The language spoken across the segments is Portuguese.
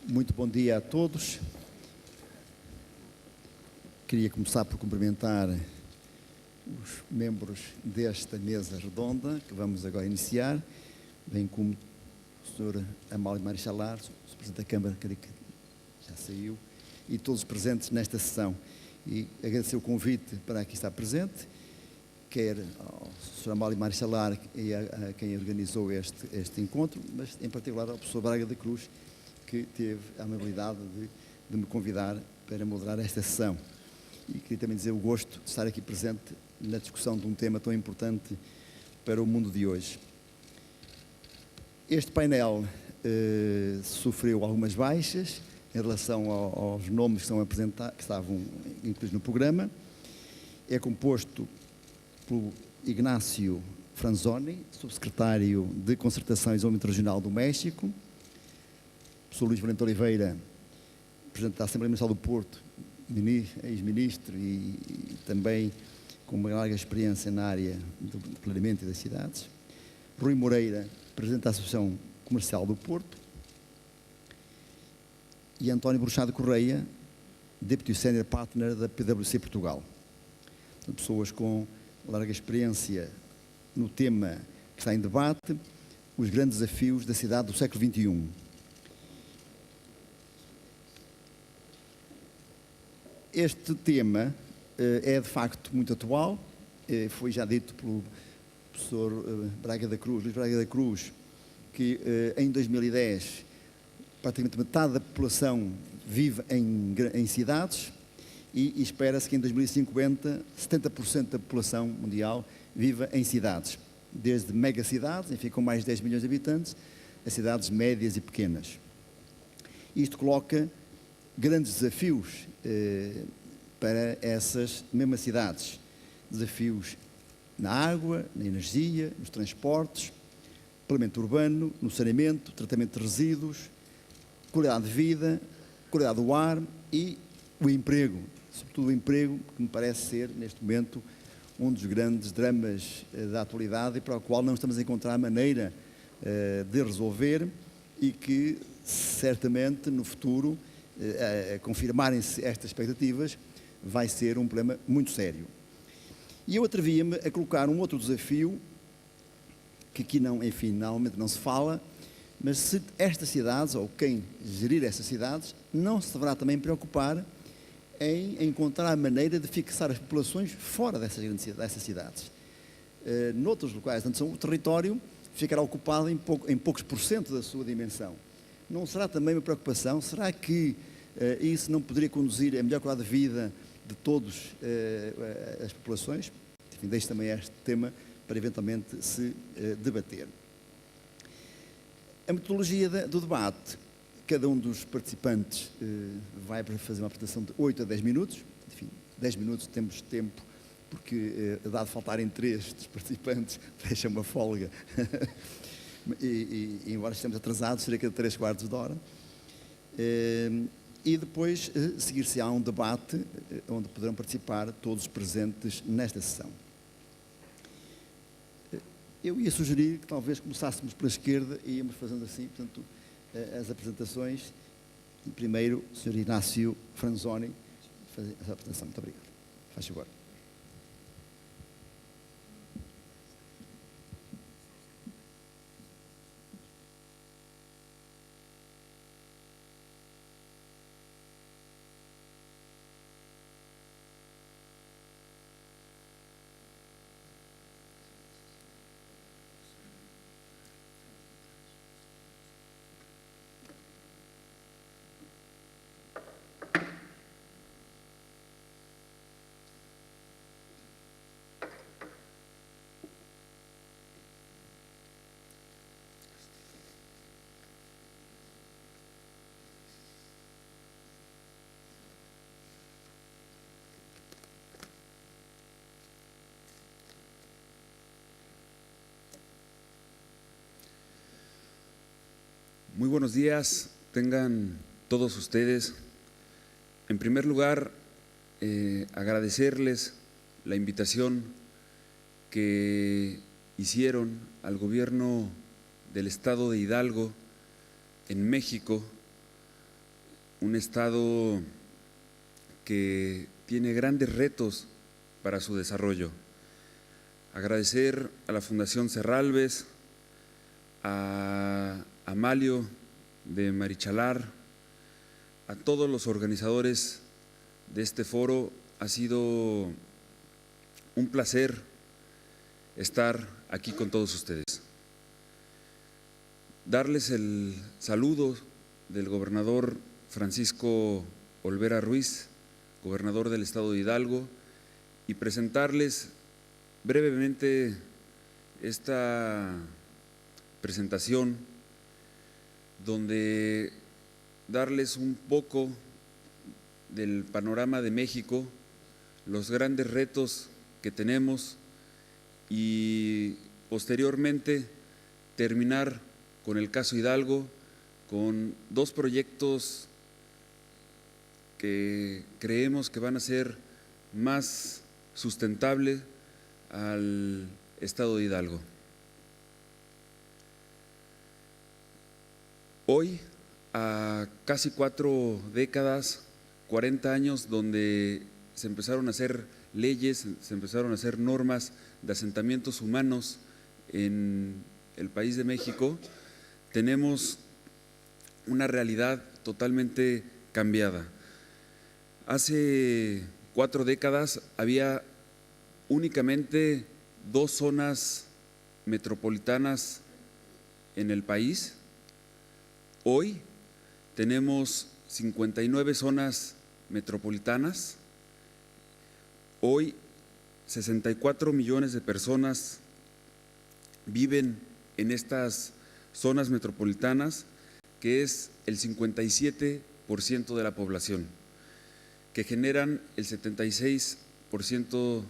Muito bom dia a todos. Queria começar por cumprimentar os membros desta mesa redonda que vamos agora iniciar, bem como o Sr. Amálio Marichalar, o Presidente da Câmara, que já saiu, e todos os presentes nesta sessão. E agradecer o convite para aqui estar presente, quer ao Sr. Amálio Marichalar e a quem organizou este encontro, mas em particular ao professor Braga da Cruz, que teve a amabilidade de me convidar para moderar esta sessão. E queria também dizer o gosto de estar aqui presente na discussão de um tema tão importante para o mundo de hoje. Este painel sofreu algumas baixas em relação aos nomes que estavam incluídos no programa. É composto por Ignácio Franzoni, subsecretário de Concertação e Desenvolvimento Regional do México, o Sr. Luís Valente Oliveira, Presidente da Assembleia Municipal do Porto, ex-ministro e também com uma larga experiência na área do planeamento das cidades, Rui Moreira, Presidente da Associação Comercial do Porto, e António Bruxado Correia, Deputy Senior Partner da PwC Portugal. São pessoas com larga experiência no tema que está em debate, os grandes desafios da cidade do século XXI. Este tema é de facto muito atual, foi já dito pelo professor Braga da Cruz, Luís Braga da Cruz, que em 2010 praticamente metade da população vive em cidades e espera-se que em 2050 70% da população mundial viva em cidades, desde megacidades, enfim, com mais de 10 milhões de habitantes, a cidades médias e pequenas. Isto coloca grandes desafios para essas mesmas cidades. Desafios na água, na energia, nos transportes, planeamento urbano, no saneamento, tratamento de resíduos, qualidade de vida, qualidade do ar e o emprego. Sobretudo o emprego, que me parece ser, neste momento, um dos grandes dramas da atualidade e para o qual não estamos a encontrar maneira de resolver e que, certamente, no futuro, a confirmarem-se estas expectativas, vai ser um problema muito sério. E eu atrevia-me a colocar um outro desafio, que aqui não, enfim, normalmente não se fala, mas se estas cidades, ou quem gerir estas cidades, não se deverá também preocupar em encontrar a maneira de fixar as populações fora dessas cidades. Noutros locais, portanto, o território ficará ocupado em poucos porcento da sua dimensão. Não será também uma preocupação? Será que isso não poderia conduzir a melhor qualidade de vida de todas as populações? Enfim, deixo também este tema para eventualmente se debater. A metodologia do debate, cada um dos participantes vai fazer uma apresentação de 8 a 10 minutos, enfim, 10 minutos temos tempo, porque dado faltarem 3 dos participantes, deixa uma folga. E embora estejamos atrasados, cerca de 3/4 de hora. E depois seguir-se-á um debate onde poderão participar todos os presentes nesta sessão. Eu ia sugerir que talvez começássemos pela esquerda e íamos fazendo assim, portanto, as apresentações. Primeiro, o Sr. Ignácio Franzoni, fazer essa apresentação. Muito obrigado. Faz favor. Muy buenos días, tengan todos ustedes. En primer lugar, agradecerles la invitación que hicieron al gobierno del estado de Hidalgo en México un estado que tiene grandes retos para su desarrollo. Agradecer a la Fundación Serralves, a Amalio de Marichalar, a todos los organizadores de este foro. Ha sido un placer estar aquí con todos ustedes. Darles el saludo del gobernador Francisco Olvera Ruiz, gobernador del estado de Hidalgo, y presentarles brevemente esta presentación donde darles un poco del panorama de México, los grandes retos que tenemos y posteriormente terminar con el caso Hidalgo, con dos proyectos que creemos que van a ser más sustentables al estado de Hidalgo. Hoy, a casi 4 décadas, 40 años, donde se empezaron a hacer leyes, se empezaron a hacer normas de asentamientos humanos en el país de México, tenemos una realidad totalmente cambiada. Hace 4 décadas había únicamente 2 zonas metropolitanas en el país. Hoy tenemos 59 zonas metropolitanas. Hoy 64 millones de personas viven en estas zonas metropolitanas, que es el 57% de la población, que generan el 76%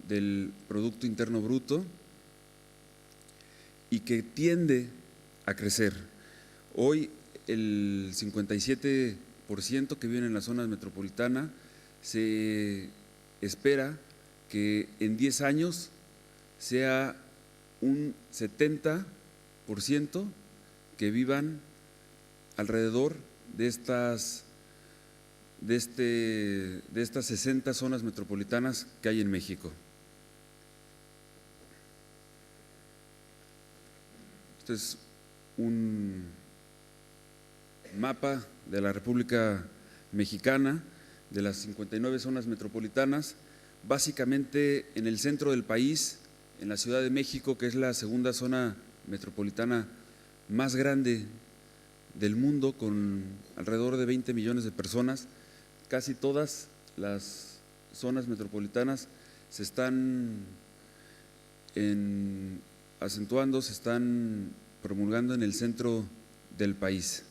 del Producto Interno Bruto y que tiende a crecer. Hoy el 57% que viven en la zona metropolitana se espera que en 10 años sea un 70% que vivan alrededor de estas 60 zonas metropolitanas que hay en México. Este es un mapa de la República Mexicana, de las 59 zonas metropolitanas, básicamente en el centro del país, en la Ciudad de México, que es la segunda zona metropolitana más grande del mundo, con alrededor de 20 millones de personas. Casi todas las zonas metropolitanas se están acentuando, se están promulgando en el centro del país.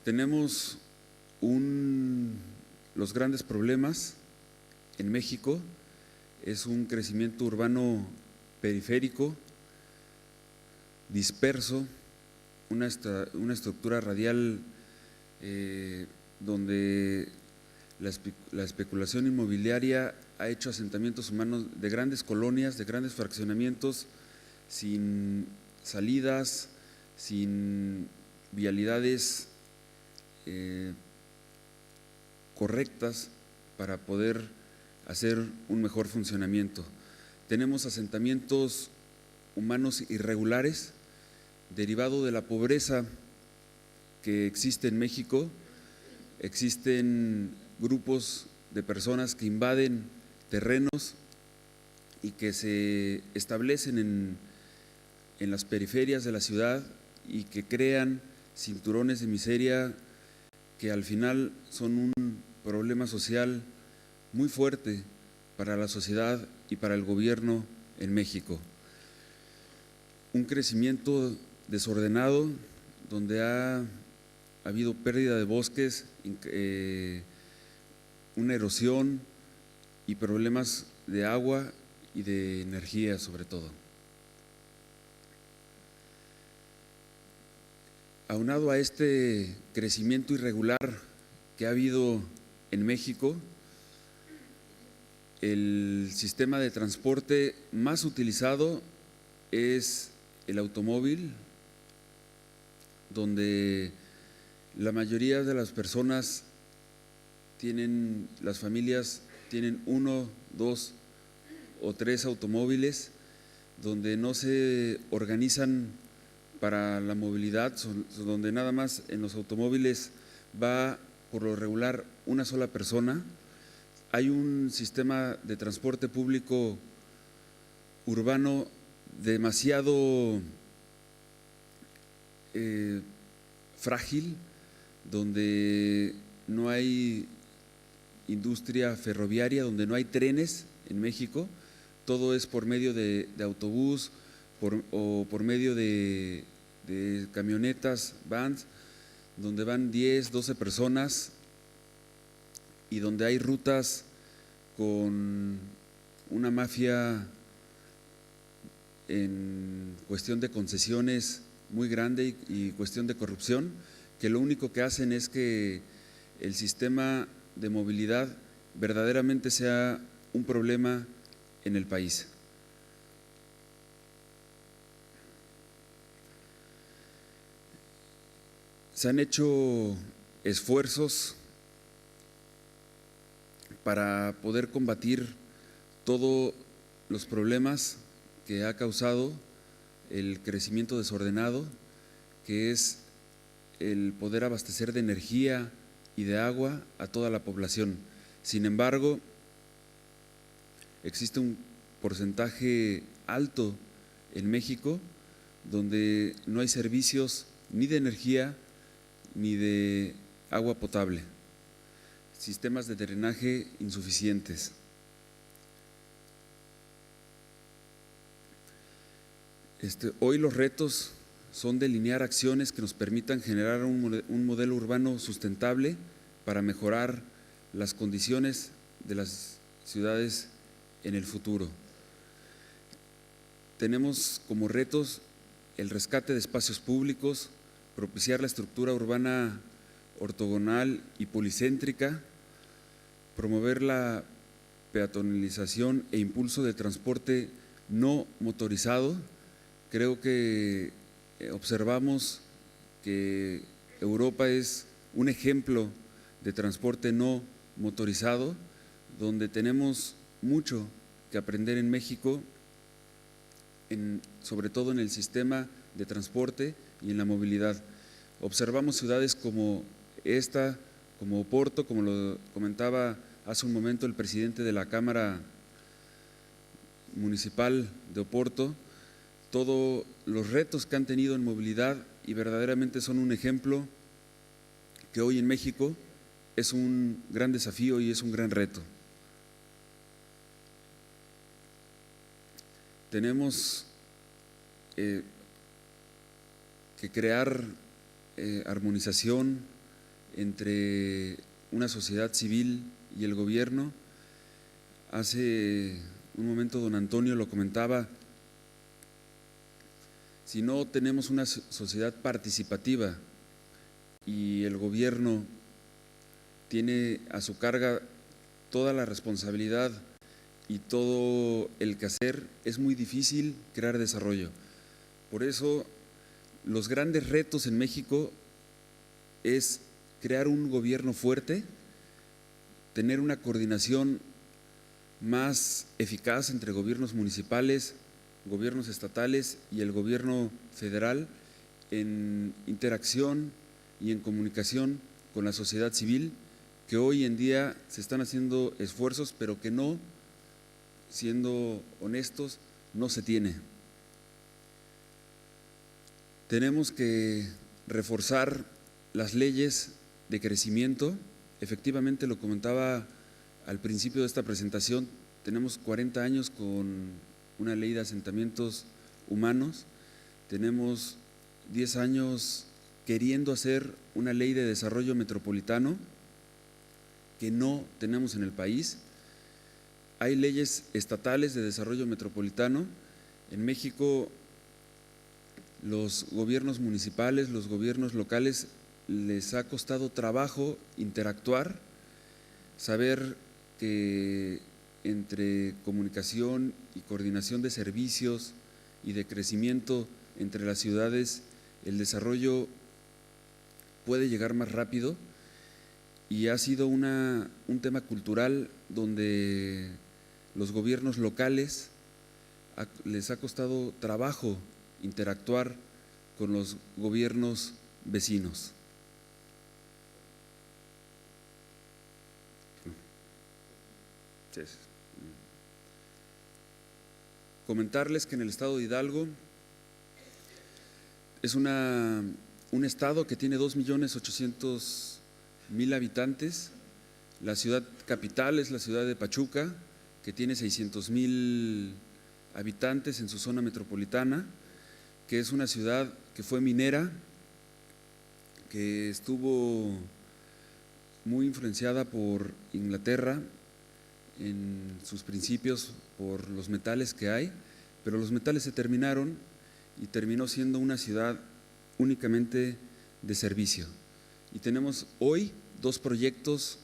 Tenemos los grandes problemas en México, es un crecimiento urbano periférico, disperso, una estructura radial donde la especulación inmobiliaria ha hecho asentamientos humanos de grandes colonias, de grandes fraccionamientos, sin salidas, sin vialidades correctas para poder hacer un mejor funcionamiento. Tenemos asentamientos humanos irregulares, derivado de la pobreza que existe en México. Existen grupos de personas que invaden terrenos y que se establecen en las periferias de la ciudad y que crean cinturones de miseria que al final son un problema social muy fuerte para la sociedad y para el gobierno en México. Un crecimiento desordenado donde ha habido pérdida de bosques, una erosión y problemas de agua y de energía sobre todo. Aunado a este crecimiento irregular que ha habido en México, el sistema de transporte más utilizado es el automóvil, donde La mayoría de las personas las familias tienen 1, 2 o 3 automóviles, donde no se organizan para la movilidad, donde nada más en los automóviles va por lo regular una sola persona. Hay un sistema de transporte público urbano demasiado frágil, donde no hay industria ferroviaria, donde no hay trenes en México. Todo es por medio de autobús o por medio de camionetas, vans, donde van 10, 12 personas y donde hay rutas con una mafia en cuestión de concesiones muy grande y cuestión de corrupción, que lo único que hacen es que el sistema de movilidad verdaderamente sea un problema en el país. Se han hecho esfuerzos para poder combatir todos los problemas que ha causado el crecimiento desordenado, que es el poder abastecer de energía y de agua a toda la población. Sin embargo, existe un porcentaje alto en México donde no hay servicios ni de energía ni de agua potable, sistemas de drenaje insuficientes. Hoy los retos son delinear acciones que nos permitan generar un modelo urbano sustentable para mejorar las condiciones de las ciudades en el futuro. Tenemos como retos el rescate de espacios públicos, propiciar la estructura urbana ortogonal y policéntrica, promover la peatonalización e impulso de transporte no motorizado. Creo que observamos que Europa es un ejemplo de transporte no motorizado, donde tenemos mucho que aprender en México, sobre todo en el sistema de transporte y en la movilidad. Observamos ciudades como esta, como Oporto, como lo comentaba hace un momento el presidente de la Cámara Municipal de Oporto, todos los retos que han tenido en movilidad, y verdaderamente son un ejemplo que hoy en México es un gran desafío y es un gran reto. Tenemos que crear armonización entre una sociedad civil y el gobierno. Hace un momento don Antonio lo comentaba. Si no tenemos una sociedad participativa y el gobierno tiene a su carga toda la responsabilidad y todo el quehacer, es muy difícil crear desarrollo. Por eso, los grandes retos en México es crear un gobierno fuerte, tener una coordinación más eficaz entre gobiernos municipales, gobiernos estatales y el gobierno federal, en interacción y en comunicación con la sociedad civil, que hoy en día se están haciendo esfuerzos, pero que no, siendo honestos, no se tiene. Tenemos que reforzar las leyes de crecimiento. Efectivamente, lo comentaba al principio de esta presentación, tenemos 40 años con una ley de asentamientos humanos, tenemos 10 años queriendo hacer una ley de desarrollo metropolitano que no tenemos en el país. Hay leyes estatales de desarrollo metropolitano. En México, los gobiernos municipales, los gobiernos locales, les ha costado trabajo interactuar, saber que entre comunicación y coordinación de servicios y de crecimiento entre las ciudades, el desarrollo puede llegar más rápido, y ha sido un tema cultural donde los gobiernos locales les ha costado trabajo interactuar con los gobiernos vecinos. Comentarles que en el estado de Hidalgo es un estado que tiene 2.800.000 habitantes. La ciudad capital es la ciudad de Pachuca, que tiene 600.000 habitantes en su zona metropolitana, que es una ciudad que fue minera, que estuvo muy influenciada por Inglaterra en sus principios por los metales que hay, pero los metales se terminaron y terminó siendo una ciudad únicamente de servicio. Y tenemos hoy 2 proyectos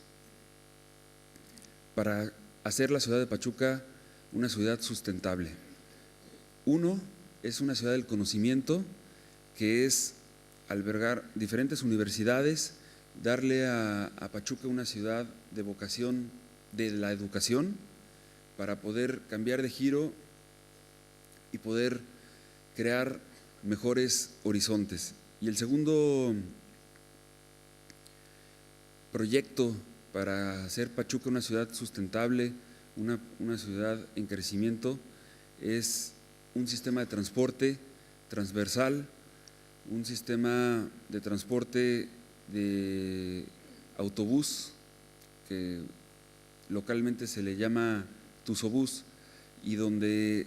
para hacer la ciudad de Pachuca una ciudad sustentable. Uno es una ciudad del conocimiento, que es albergar diferentes universidades, darle a Pachuca una ciudad de vocación de la educación para poder cambiar de giro y poder crear mejores horizontes. Y el segundo proyecto para hacer Pachuca una ciudad sustentable, una ciudad en crecimiento, es un sistema de transporte transversal, un sistema de transporte de autobús, que localmente se le llama Tusobús, y donde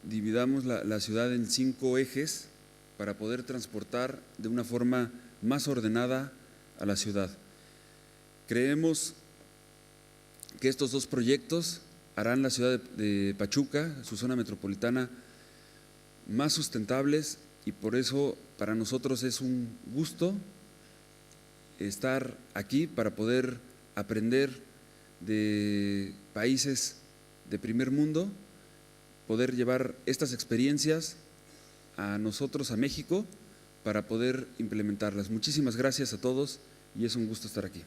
dividamos la ciudad en 5 ejes para poder transportar de una forma más ordenada a la ciudad. Creemos que estos 2 proyectos harán la ciudad de Pachuca, su zona metropolitana, más sustentables, y por eso para nosotros es un gusto estar aquí para poder aprender de países de primer mundo, poder llevar estas experiencias a nosotros, a México, para poder implementarlas. Muchísimas gracias a todos y es un gusto estar aquí.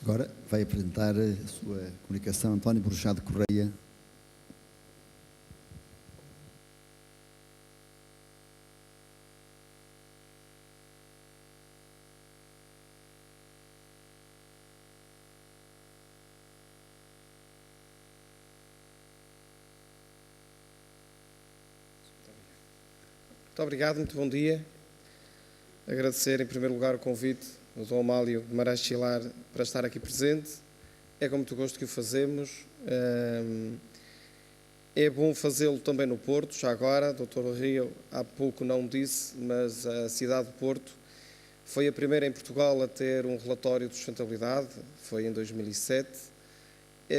Agora vai apresentar a sua comunicação António Bruxado Correia. Muito obrigado, muito bom dia. Agradecer em primeiro lugar o convite do Dom Amálio Guimarães Chilar para estar aqui presente. É com muito gosto que o fazemos. É bom fazê-lo também no Porto, já agora. Dr. Rio há pouco não disse, mas a cidade de Porto foi a primeira em Portugal a ter um relatório de sustentabilidade, foi em 2007.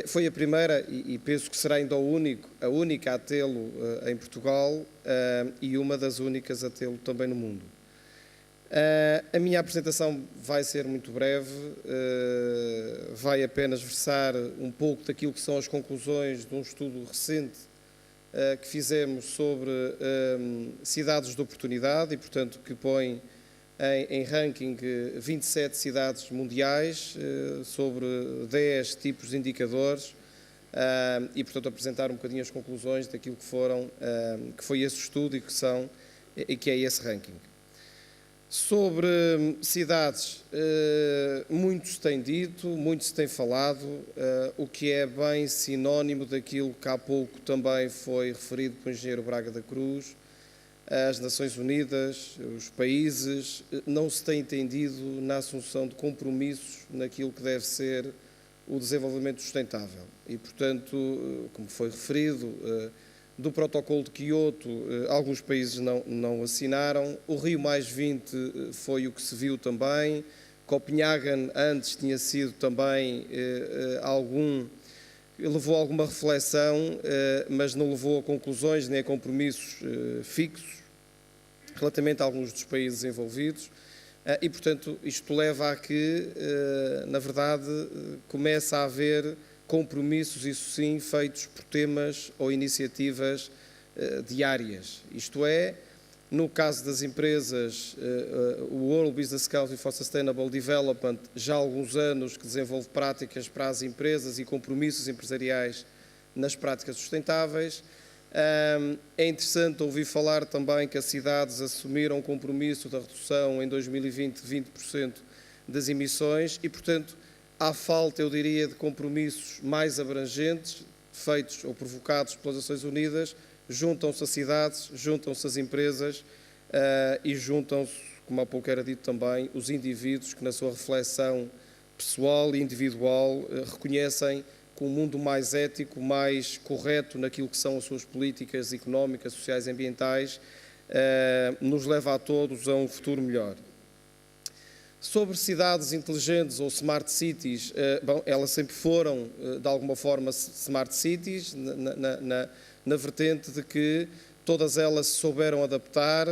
Foi a primeira, e penso que será ainda a única a tê-lo em Portugal e uma das únicas a tê-lo também no mundo. A minha apresentação vai ser muito breve, vai apenas versar um pouco daquilo que são as conclusões de um estudo recente que fizemos sobre cidades de oportunidade e, portanto, que põe em ranking 27 cidades mundiais sobre 10 tipos de indicadores e, portanto, apresentar um bocadinho as conclusões daquilo que foi esse estudo e que é esse ranking. Sobre cidades, muito se tem dito, muito se tem falado, o que é bem sinónimo daquilo que há pouco também foi referido pelo engenheiro Braga da Cruz. As Nações Unidas, os países, não se tem entendido na assunção de compromissos naquilo que deve ser o desenvolvimento sustentável. E, portanto, como foi referido, do protocolo de Quioto, alguns países não assinaram. O Rio+20 foi o que se viu também. Copenhagen antes tinha sido também levou alguma reflexão, mas não levou a conclusões nem a compromissos fixos relativamente a alguns dos países envolvidos. E, portanto, isto leva a que, na verdade, começa a haver compromissos, isso sim, feitos por temas ou iniciativas diárias. Isto é, no caso das empresas, o World Business Council for Sustainable Development já há alguns anos que desenvolve práticas para as empresas e compromissos empresariais nas práticas sustentáveis. É interessante ouvir falar também que as cidades assumiram um compromisso da redução em 2020 de 20% das emissões e, portanto, há falta, eu diria, de compromissos mais abrangentes, feitos ou provocados pelas Nações Unidas. Juntam-se as cidades, juntam-se as empresas e juntam-se, como há pouco era dito também, os indivíduos que na sua reflexão pessoal e individual reconhecem que um mundo mais ético, mais correto naquilo que são as suas políticas económicas, sociais e ambientais, nos leva a todos a um futuro melhor. Sobre cidades inteligentes ou smart cities, bom, elas sempre foram, de alguma forma, smart cities, na vertente de que todas elas se souberam adaptar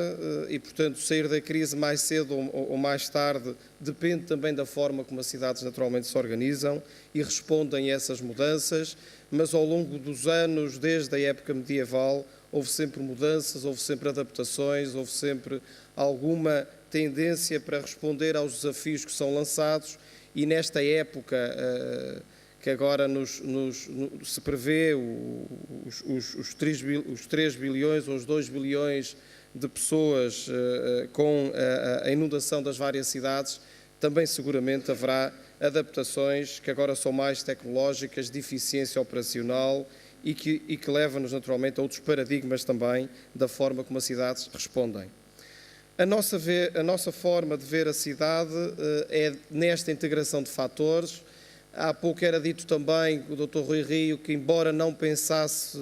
e, portanto, sair da crise mais cedo ou mais tarde depende também da forma como as cidades naturalmente se organizam e respondem a essas mudanças, mas ao longo dos anos, desde a época medieval, houve sempre mudanças, houve sempre adaptações, houve sempre alguma tendência para responder aos desafios que são lançados e nesta época que agora se prevê os 3 bilhões ou os 2 bilhões de pessoas com a inundação das várias cidades, também seguramente haverá adaptações que agora são mais tecnológicas, de eficiência operacional e que levam-nos naturalmente a outros paradigmas também da forma como as cidades respondem. A nossa forma de ver a cidade é nesta integração de fatores. Há pouco era dito também, o Dr. Rui Rio, que embora não pensasse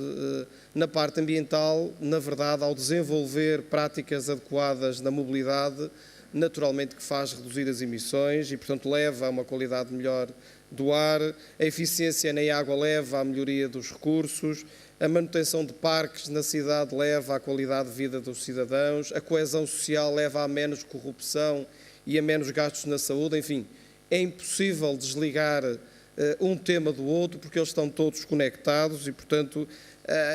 na parte ambiental, na verdade, ao desenvolver práticas adequadas na mobilidade, naturalmente que faz reduzir as emissões e, portanto, leva a uma qualidade melhor do ar, a eficiência na água leva à melhoria dos recursos, a manutenção de parques na cidade leva à qualidade de vida dos cidadãos, a coesão social leva a menos corrupção e a menos gastos na saúde, enfim. É impossível desligar um tema do outro porque eles estão todos conectados e, portanto,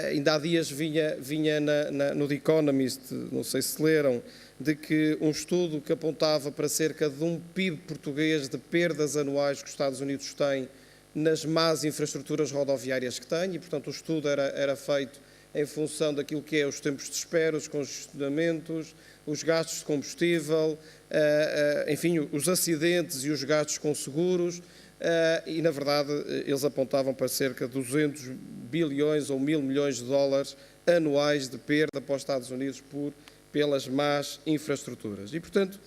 ainda há dias vinha no The Economist, não sei se leram, de que um estudo que apontava para cerca de um PIB português de perdas anuais que os Estados Unidos têm nas más infraestruturas rodoviárias que têm e, portanto, o estudo era feito em função daquilo que é os tempos de espera, os congestionamentos, os gastos de combustível, enfim, os acidentes e os gastos com seguros e, na verdade, eles apontavam para cerca de 200 bilhões ou 1.000 milhões de dólares anuais de perda para os Estados Unidos pelas más infraestruturas. E, portanto,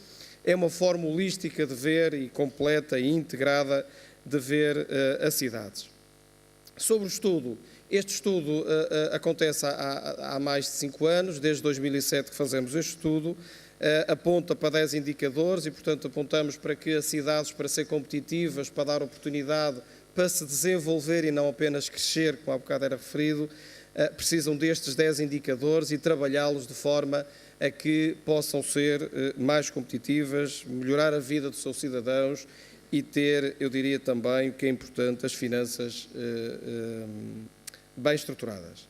é uma forma holística de ver e completa e integrada de ver as cidades. Sobre o estudo, este estudo acontece há mais de 5 anos, desde 2007 que fazemos este estudo, aponta para 10 indicadores e, portanto, apontamos para que as cidades, para ser competitivas, para dar oportunidade, para se desenvolver e não apenas crescer, como há bocado era referido, precisam destes 10 indicadores e trabalhá-los de forma a que possam ser mais competitivas, melhorar a vida dos seus cidadãos e ter, eu diria também, o que é importante, as finanças bem estruturadas.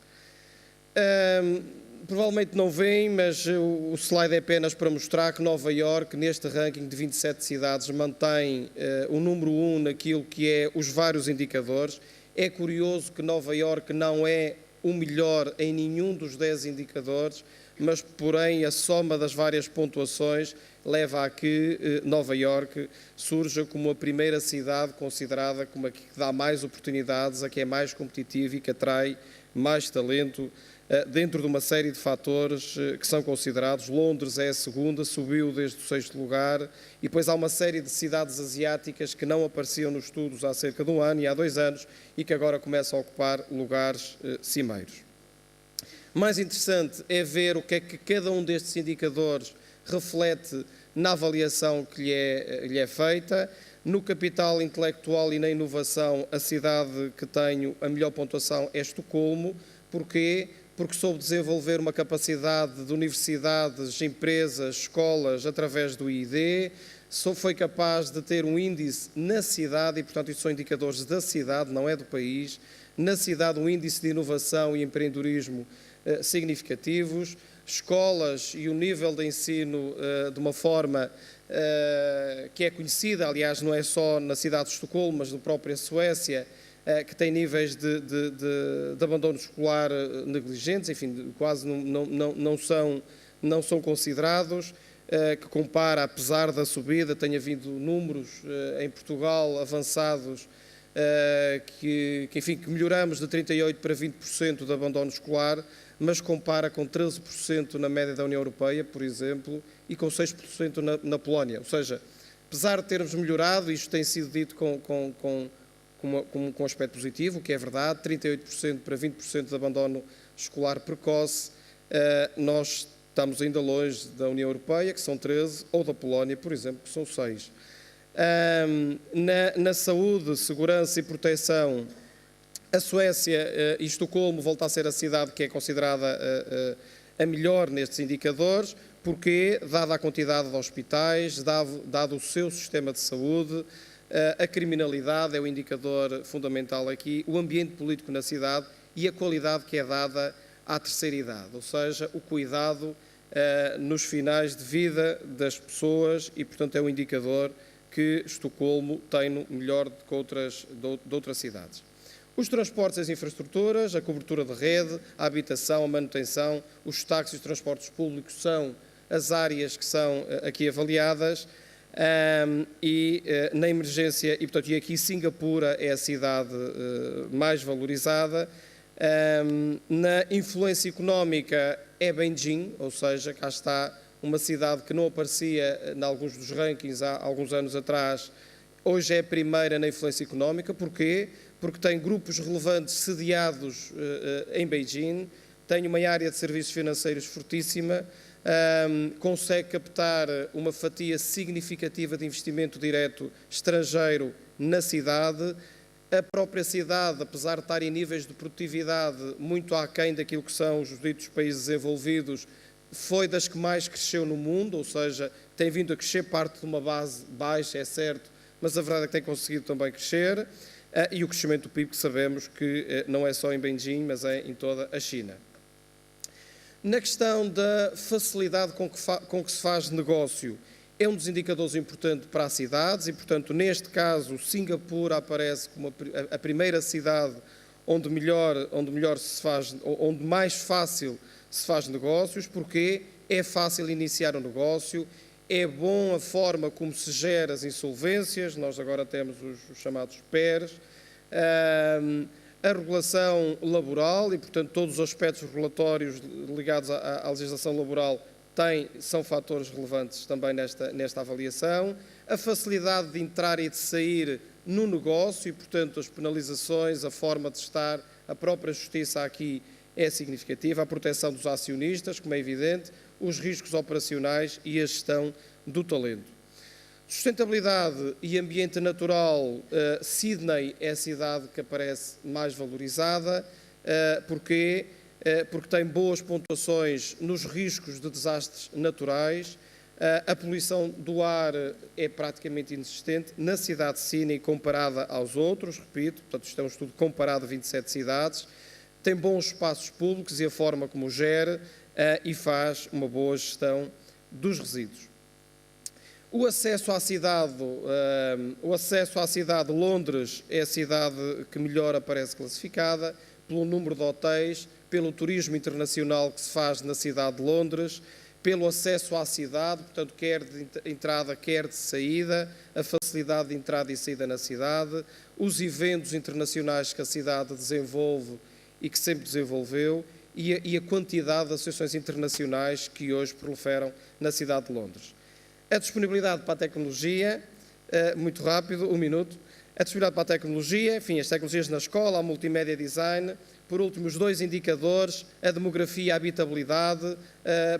Provavelmente não veem, mas o slide é apenas para mostrar que Nova Iorque, neste ranking de 27 cidades, mantém o número 1 naquilo que é os vários indicadores. É curioso que Nova Iorque não é o melhor em nenhum dos 10 indicadores, mas, porém, a soma das várias pontuações leva a que Nova Iorque surja como a primeira cidade considerada como a que dá mais oportunidades, a que é mais competitiva e que atrai mais talento dentro de uma série de fatores que são considerados. Londres é a segunda, subiu desde o 6º lugar, e depois há uma série de cidades asiáticas que não apareciam nos estudos há cerca de 1 ano e há 2 anos e que agora começam a ocupar lugares cimeiros. Mais interessante é ver o que é que cada um destes indicadores reflete na avaliação que lhe é feita. No capital intelectual e na inovação, a cidade que tem a melhor pontuação é Estocolmo. Porquê? porque soube desenvolver uma capacidade de universidades, empresas, escolas, através do ID, foi capaz de ter um índice na cidade, e portanto isto são indicadores da cidade, não é do país, na cidade um índice de inovação e empreendedorismo significativos, escolas e o nível de ensino de uma forma que é conhecida, aliás não é só na cidade de Estocolmo, mas na própria Suécia, que tem níveis de abandono escolar negligentes, enfim, quase não são considerados, que compara, apesar da subida, tem havido números em Portugal avançados, que melhoramos de 38% para 20% de abandono escolar, mas compara com 13% na média da União Europeia, por exemplo, e com 6% na Polónia. Ou seja, apesar de termos melhorado, isto tem sido dito com aspecto positivo, o que é verdade, 38% para 20% de abandono escolar precoce, nós estamos ainda longe da União Europeia, que são 13%, ou da Polónia, por exemplo, que são 6%. Na saúde, segurança e proteção, a Suécia e Estocolmo volta a ser a cidade que é considerada a melhor nestes indicadores, porque, dada a quantidade de hospitais, dado o seu sistema de saúde, a criminalidade é o indicador fundamental aqui, o ambiente político na cidade e a qualidade que é dada à terceira idade, ou seja, o cuidado nos finais de vida das pessoas e, portanto, é um indicador que Estocolmo tem melhor do que outras cidades. Os transportes e as infraestruturas, a cobertura de rede, a habitação, a manutenção, os táxis e os transportes públicos são as áreas que são aqui avaliadas na emergência, e portanto e aqui Singapura é a cidade mais valorizada. Na influência económica é Beijing, ou seja, cá está uma cidade que não aparecia em alguns dos rankings há alguns anos atrás, hoje é a primeira na influência económica. Porquê? Porque tem grupos relevantes sediados em Beijing, tem uma área de serviços financeiros fortíssima, consegue captar uma fatia significativa de investimento direto estrangeiro na cidade. A própria cidade, apesar de estar em níveis de produtividade muito aquém daquilo que são os ditos países desenvolvidos, foi das que mais cresceu no mundo, ou seja, tem vindo a crescer, parte de uma base baixa, é certo, mas a verdade é que tem conseguido também crescer, e o crescimento do PIB que sabemos que não é só em Beijing, mas é em toda a China. Na questão da facilidade com que se faz negócio, é um dos indicadores importantes para as cidades e, portanto, neste caso, Singapura aparece como a primeira cidade onde mais fácil se faz negócios, porque é fácil iniciar um negócio, é bom a forma como se gera as insolvências, nós agora temos os chamados PERs, a regulação laboral e, portanto, todos os aspectos regulatórios ligados à legislação laboral são fatores relevantes também nesta avaliação, a facilidade de entrar e de sair no negócio e, portanto, as penalizações, a forma de estar, a própria justiça aqui é significativa, a proteção dos acionistas, como é evidente, os riscos operacionais e a gestão do talento. Sustentabilidade e ambiente natural, Sydney é a cidade que aparece mais valorizada, porque tem boas pontuações nos riscos de desastres naturais, a poluição do ar é praticamente inexistente na cidade de Sydney comparada aos outros, repito, portanto isto é um estudo comparado a 27 cidades, tem bons espaços públicos e a forma como gera e faz uma boa gestão dos resíduos. O acesso à cidade, Londres é a cidade que melhor aparece classificada, pelo número de hotéis, pelo turismo internacional que se faz na cidade de Londres, pelo acesso à cidade, portanto, quer de entrada, quer de saída, a facilidade de entrada e saída na cidade, os eventos internacionais que a cidade desenvolve e que sempre desenvolveu, e a quantidade de associações internacionais que hoje proliferam na cidade de Londres. A disponibilidade para a tecnologia, muito rápido, um minuto, a disponibilidade para a tecnologia, enfim, as tecnologias na escola, a multimédia design, por último, os dois indicadores, a demografia e a habitabilidade.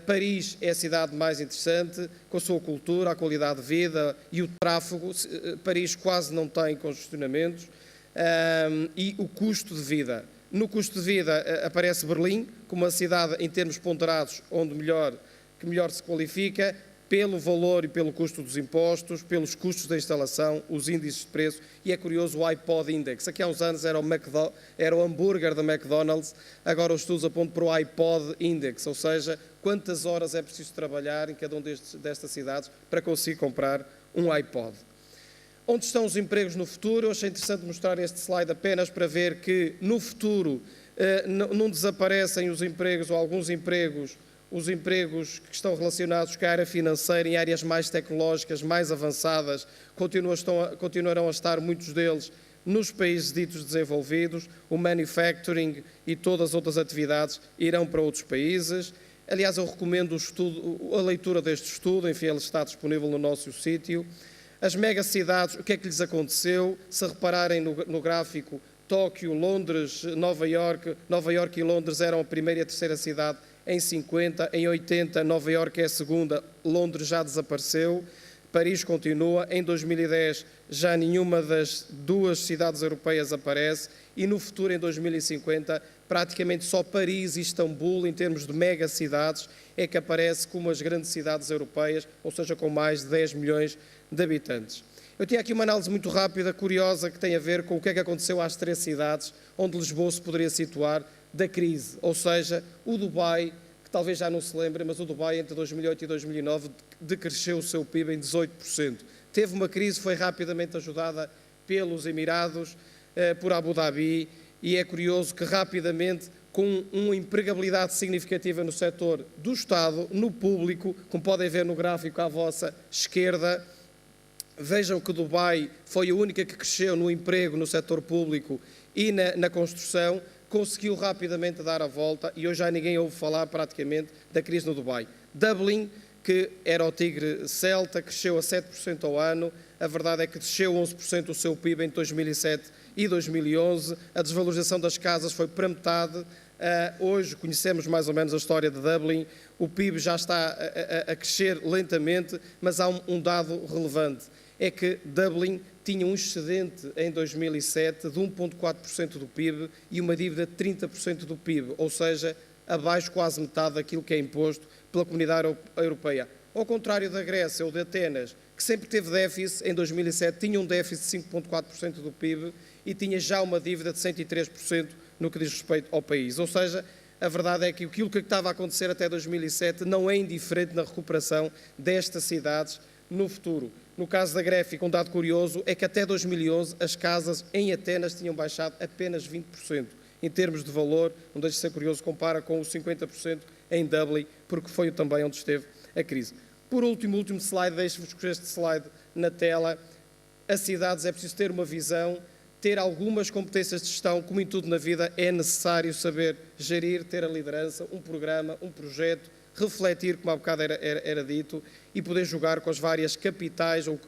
Paris é a cidade mais interessante, com a sua cultura, a qualidade de vida e o tráfego. Paris quase não tem congestionamentos e o custo de vida. No custo de vida aparece Berlim como a cidade, em termos ponderados, que melhor se qualifica, pelo valor e pelo custo dos impostos, pelos custos da instalação, os índices de preço, e é curioso o iPod Index. Aqui há uns anos era o hambúrguer da McDonald's, agora os estudos apontam para o iPod Index, ou seja, quantas horas é preciso trabalhar em cada uma destas cidades para conseguir comprar um iPod. Onde estão os empregos no futuro? Eu achei interessante mostrar este slide apenas para ver que no futuro não desaparecem os empregos ou alguns empregos, os empregos que estão relacionados com a área financeira e áreas mais tecnológicas, mais avançadas, continuarão a estar muitos deles nos países ditos desenvolvidos, o manufacturing e todas as outras atividades irão para outros países. Aliás, eu recomendo a leitura deste estudo, enfim, ele está disponível no nosso sítio. As megacidades, o que é que lhes aconteceu? Se repararem no gráfico, Tóquio, Londres, Nova Iorque e Londres eram a primeira e a terceira cidade em 50, em 80 Nova Iorque é a segunda, Londres já desapareceu, Paris continua, em 2010 já nenhuma das duas cidades europeias aparece e no futuro, em 2050, praticamente só Paris e Istambul, em termos de megacidades, é que aparece como as grandes cidades europeias, ou seja, com mais de 10 milhões de habitantes. Eu tinha aqui uma análise muito rápida, curiosa, que tem a ver com o que é que aconteceu às três cidades onde Lisboa se poderia situar da crise, ou seja, o Dubai, que talvez já não se lembre, mas o Dubai entre 2008 e 2009 decresceu o seu PIB em 18%. Teve uma crise, foi rapidamente ajudada pelos Emirados, por Abu Dhabi, e é curioso que rapidamente, com uma empregabilidade significativa no setor do Estado, no público, como podem ver no gráfico à vossa esquerda, vejam que Dubai foi a única que cresceu no emprego no setor público e na construção, conseguiu rapidamente dar a volta e hoje já ninguém ouve falar praticamente da crise no Dubai. Dublin, que era o tigre celta, cresceu a 7% ao ano, a verdade é que desceu 11% o seu PIB em 2007 e 2011, a desvalorização das casas foi para metade, hoje conhecemos mais ou menos a história de Dublin, o PIB já está a crescer lentamente, mas há um dado relevante, é que Dublin tinha um excedente em 2007 de 1,4% do PIB e uma dívida de 30% do PIB, ou seja, abaixo quase metade daquilo que é imposto pela Comunidade Europeia. Ao contrário da Grécia ou de Atenas, que sempre teve déficit, em 2007 tinha um déficit de 5,4% do PIB e tinha já uma dívida de 103% no que diz respeito ao país. Ou seja, a verdade é que aquilo que estava a acontecer até 2007 não é indiferente na recuperação destas cidades no futuro. No caso da Gréfica, um dado curioso é que até 2011 as casas em Atenas tinham baixado apenas 20%. Em termos de valor, não deixa de ser curioso, compara com os 50% em Dublin, porque foi também onde esteve a crise. Por último, último slide, deixo-vos com este slide na tela. As cidades é preciso ter uma visão, ter algumas competências de gestão, como em tudo na vida, é necessário saber gerir, ter a liderança, um programa, um projeto, refletir, como há bocado era dito, e poder jogar com as várias capitais, ou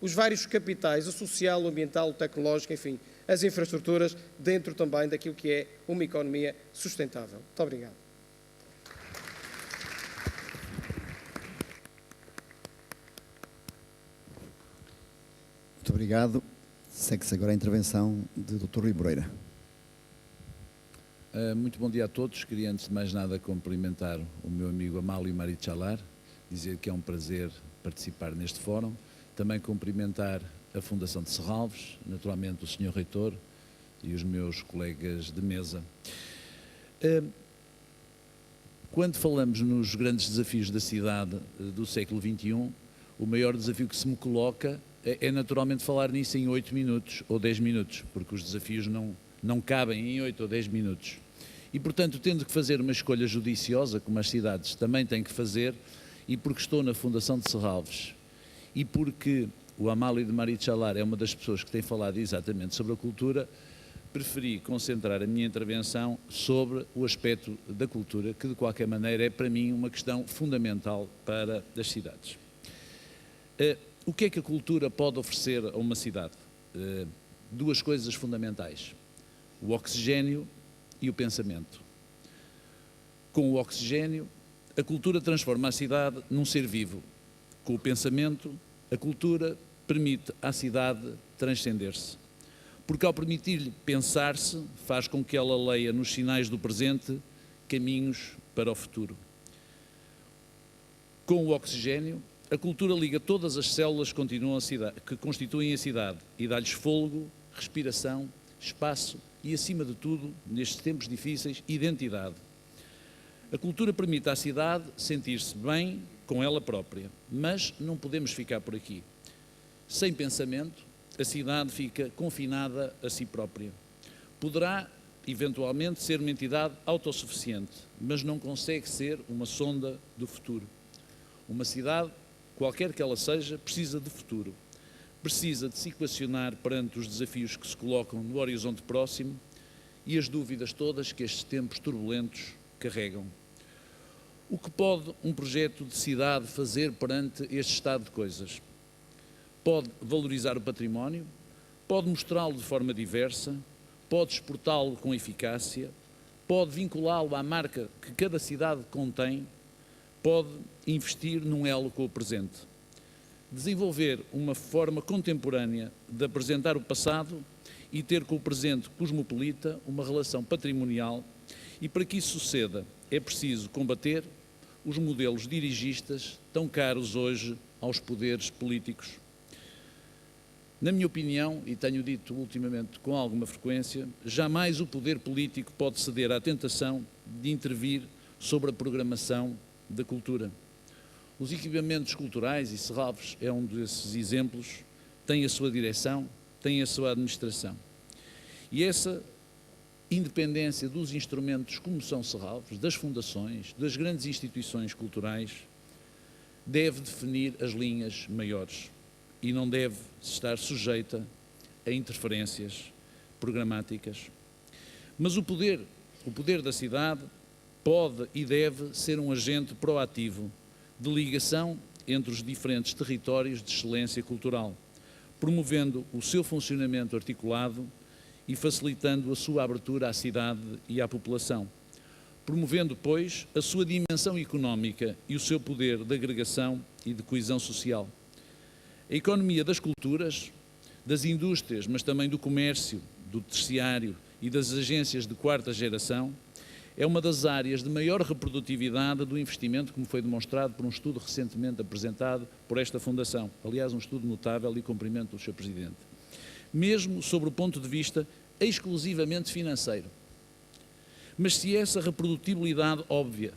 os vários capitais, o social, o ambiental, o tecnológico, enfim, as infraestruturas, dentro também daquilo que é uma economia sustentável. Muito obrigado. Muito obrigado. Segue-se agora a intervenção de Dr. Rui Moreira. Muito bom dia a todos. Queria, antes de mais nada, cumprimentar o meu amigo Amálio Marichalar, dizer que é um prazer participar neste fórum. Também cumprimentar a Fundação de Serralves, naturalmente o Sr. Reitor e os meus colegas de mesa. Quando falamos nos grandes desafios da cidade do século XXI, o maior desafio que se me coloca é naturalmente falar nisso em 8 minutos ou 10 minutos, porque os desafios não cabem em 8 ou 10 minutos. E, portanto, tendo que fazer uma escolha judiciosa, como as cidades também têm que fazer, e porque estou na Fundação de Serralves, e porque o Amálio de Marichalar é uma das pessoas que tem falado exatamente sobre a cultura, preferi concentrar a minha intervenção sobre o aspecto da cultura, que de qualquer maneira é para mim uma questão fundamental para as cidades. O que é que a cultura pode oferecer a uma cidade? Duas coisas fundamentais: o oxigênio e o pensamento. Com o oxigênio, a cultura transforma a cidade num ser vivo. Com o pensamento, a cultura permite à cidade transcender-se. porque ao permitir-lhe pensar-se, faz com que ela leia nos sinais do presente caminhos para o futuro. Com o oxigênio, a cultura liga todas as células que constituem a cidade e dá-lhes fôlego, respiração, espaço e, acima de tudo, nestes tempos difíceis, identidade. A cultura permite à cidade sentir-se bem com ela própria, mas não podemos ficar por aqui. Sem pensamento, a cidade fica confinada a si própria. Poderá, eventualmente, ser uma entidade autossuficiente, mas não consegue ser uma sonda do futuro. Uma cidade, qualquer que ela seja, precisa de futuro. Precisa de se equacionar perante os desafios que se colocam no horizonte próximo e as dúvidas todas que estes tempos turbulentos carregam. O que pode um projeto de cidade fazer perante este estado de coisas? Pode valorizar o património, pode mostrá-lo de forma diversa, pode exportá-lo com eficácia, pode vinculá-lo à marca que cada cidade contém, pode investir num elo com o presente. Desenvolver uma forma contemporânea de apresentar o passado e ter com o presente cosmopolita uma relação patrimonial, e para que isso suceda é preciso combater os modelos dirigistas tão caros hoje aos poderes políticos. Na minha opinião, e tenho dito ultimamente com alguma frequência, jamais o poder político pode ceder à tentação de intervir sobre a programação da cultura. Os equipamentos culturais, e Serralves é um desses exemplos, têm a sua direção, têm a sua administração. E essa independência dos instrumentos como são Serralves, das fundações, das grandes instituições culturais, deve definir as linhas maiores e não deve estar sujeita a interferências programáticas. Mas o poder da cidade pode e deve ser um agente proativo de ligação entre os diferentes territórios de excelência cultural, promovendo o seu funcionamento articulado e facilitando a sua abertura à cidade e à população, promovendo, pois, a sua dimensão económica e o seu poder de agregação e de coesão social. A economia das culturas, das indústrias, mas também do comércio, do terciário e das agências de quarta geração, é uma das áreas de maior reprodutividade do investimento, como foi demonstrado por um estudo recentemente apresentado por esta Fundação. Aliás, um estudo notável e cumprimento do Sr. Presidente. Mesmo sobre o ponto de vista exclusivamente financeiro. Mas se essa reprodutibilidade óbvia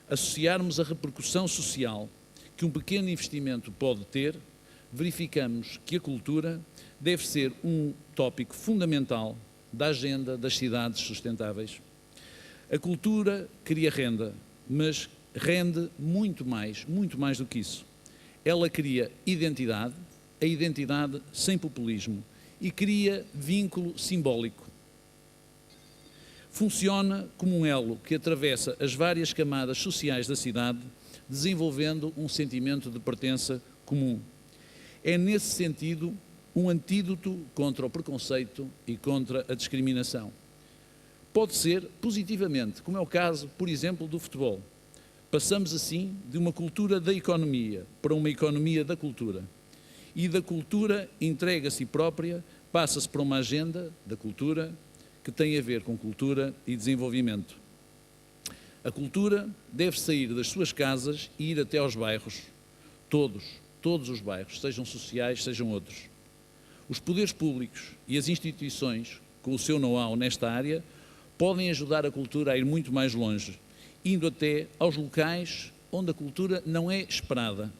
associarmos a repercussão social que um pequeno investimento pode ter, verificamos que a cultura deve ser um tópico fundamental da agenda das cidades sustentáveis. A cultura cria renda, mas rende muito mais do que isso. Ela cria identidade, a identidade sem populismo, e cria vínculo simbólico. Funciona como um elo que atravessa as várias camadas sociais da cidade, desenvolvendo um sentimento de pertença comum. É, nesse sentido, um antídoto contra o preconceito e contra a discriminação. Pode ser positivamente, como é o caso, por exemplo, do futebol. Passamos, assim, de uma cultura da economia para uma economia da cultura. E da cultura entregue a si própria, passa-se para uma agenda da cultura que tem a ver com cultura e desenvolvimento. A cultura deve sair das suas casas e ir até aos bairros, todos os bairros, sejam sociais, sejam outros. Os poderes públicos e as instituições, com o seu know-how nesta área, podem ajudar a cultura a ir muito mais longe, indo até aos locais onde a cultura não é esperada,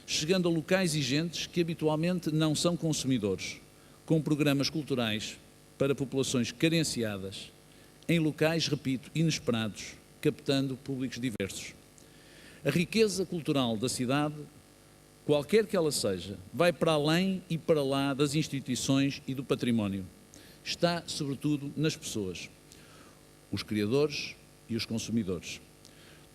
chegando a locais e gentes que habitualmente não são consumidores, com programas culturais para populações carenciadas, em locais, repito, inesperados, captando públicos diversos. A riqueza cultural da cidade, qualquer que ela seja, vai para além e para lá das instituições e do património. Está, sobretudo, nas pessoas, os criadores e os consumidores.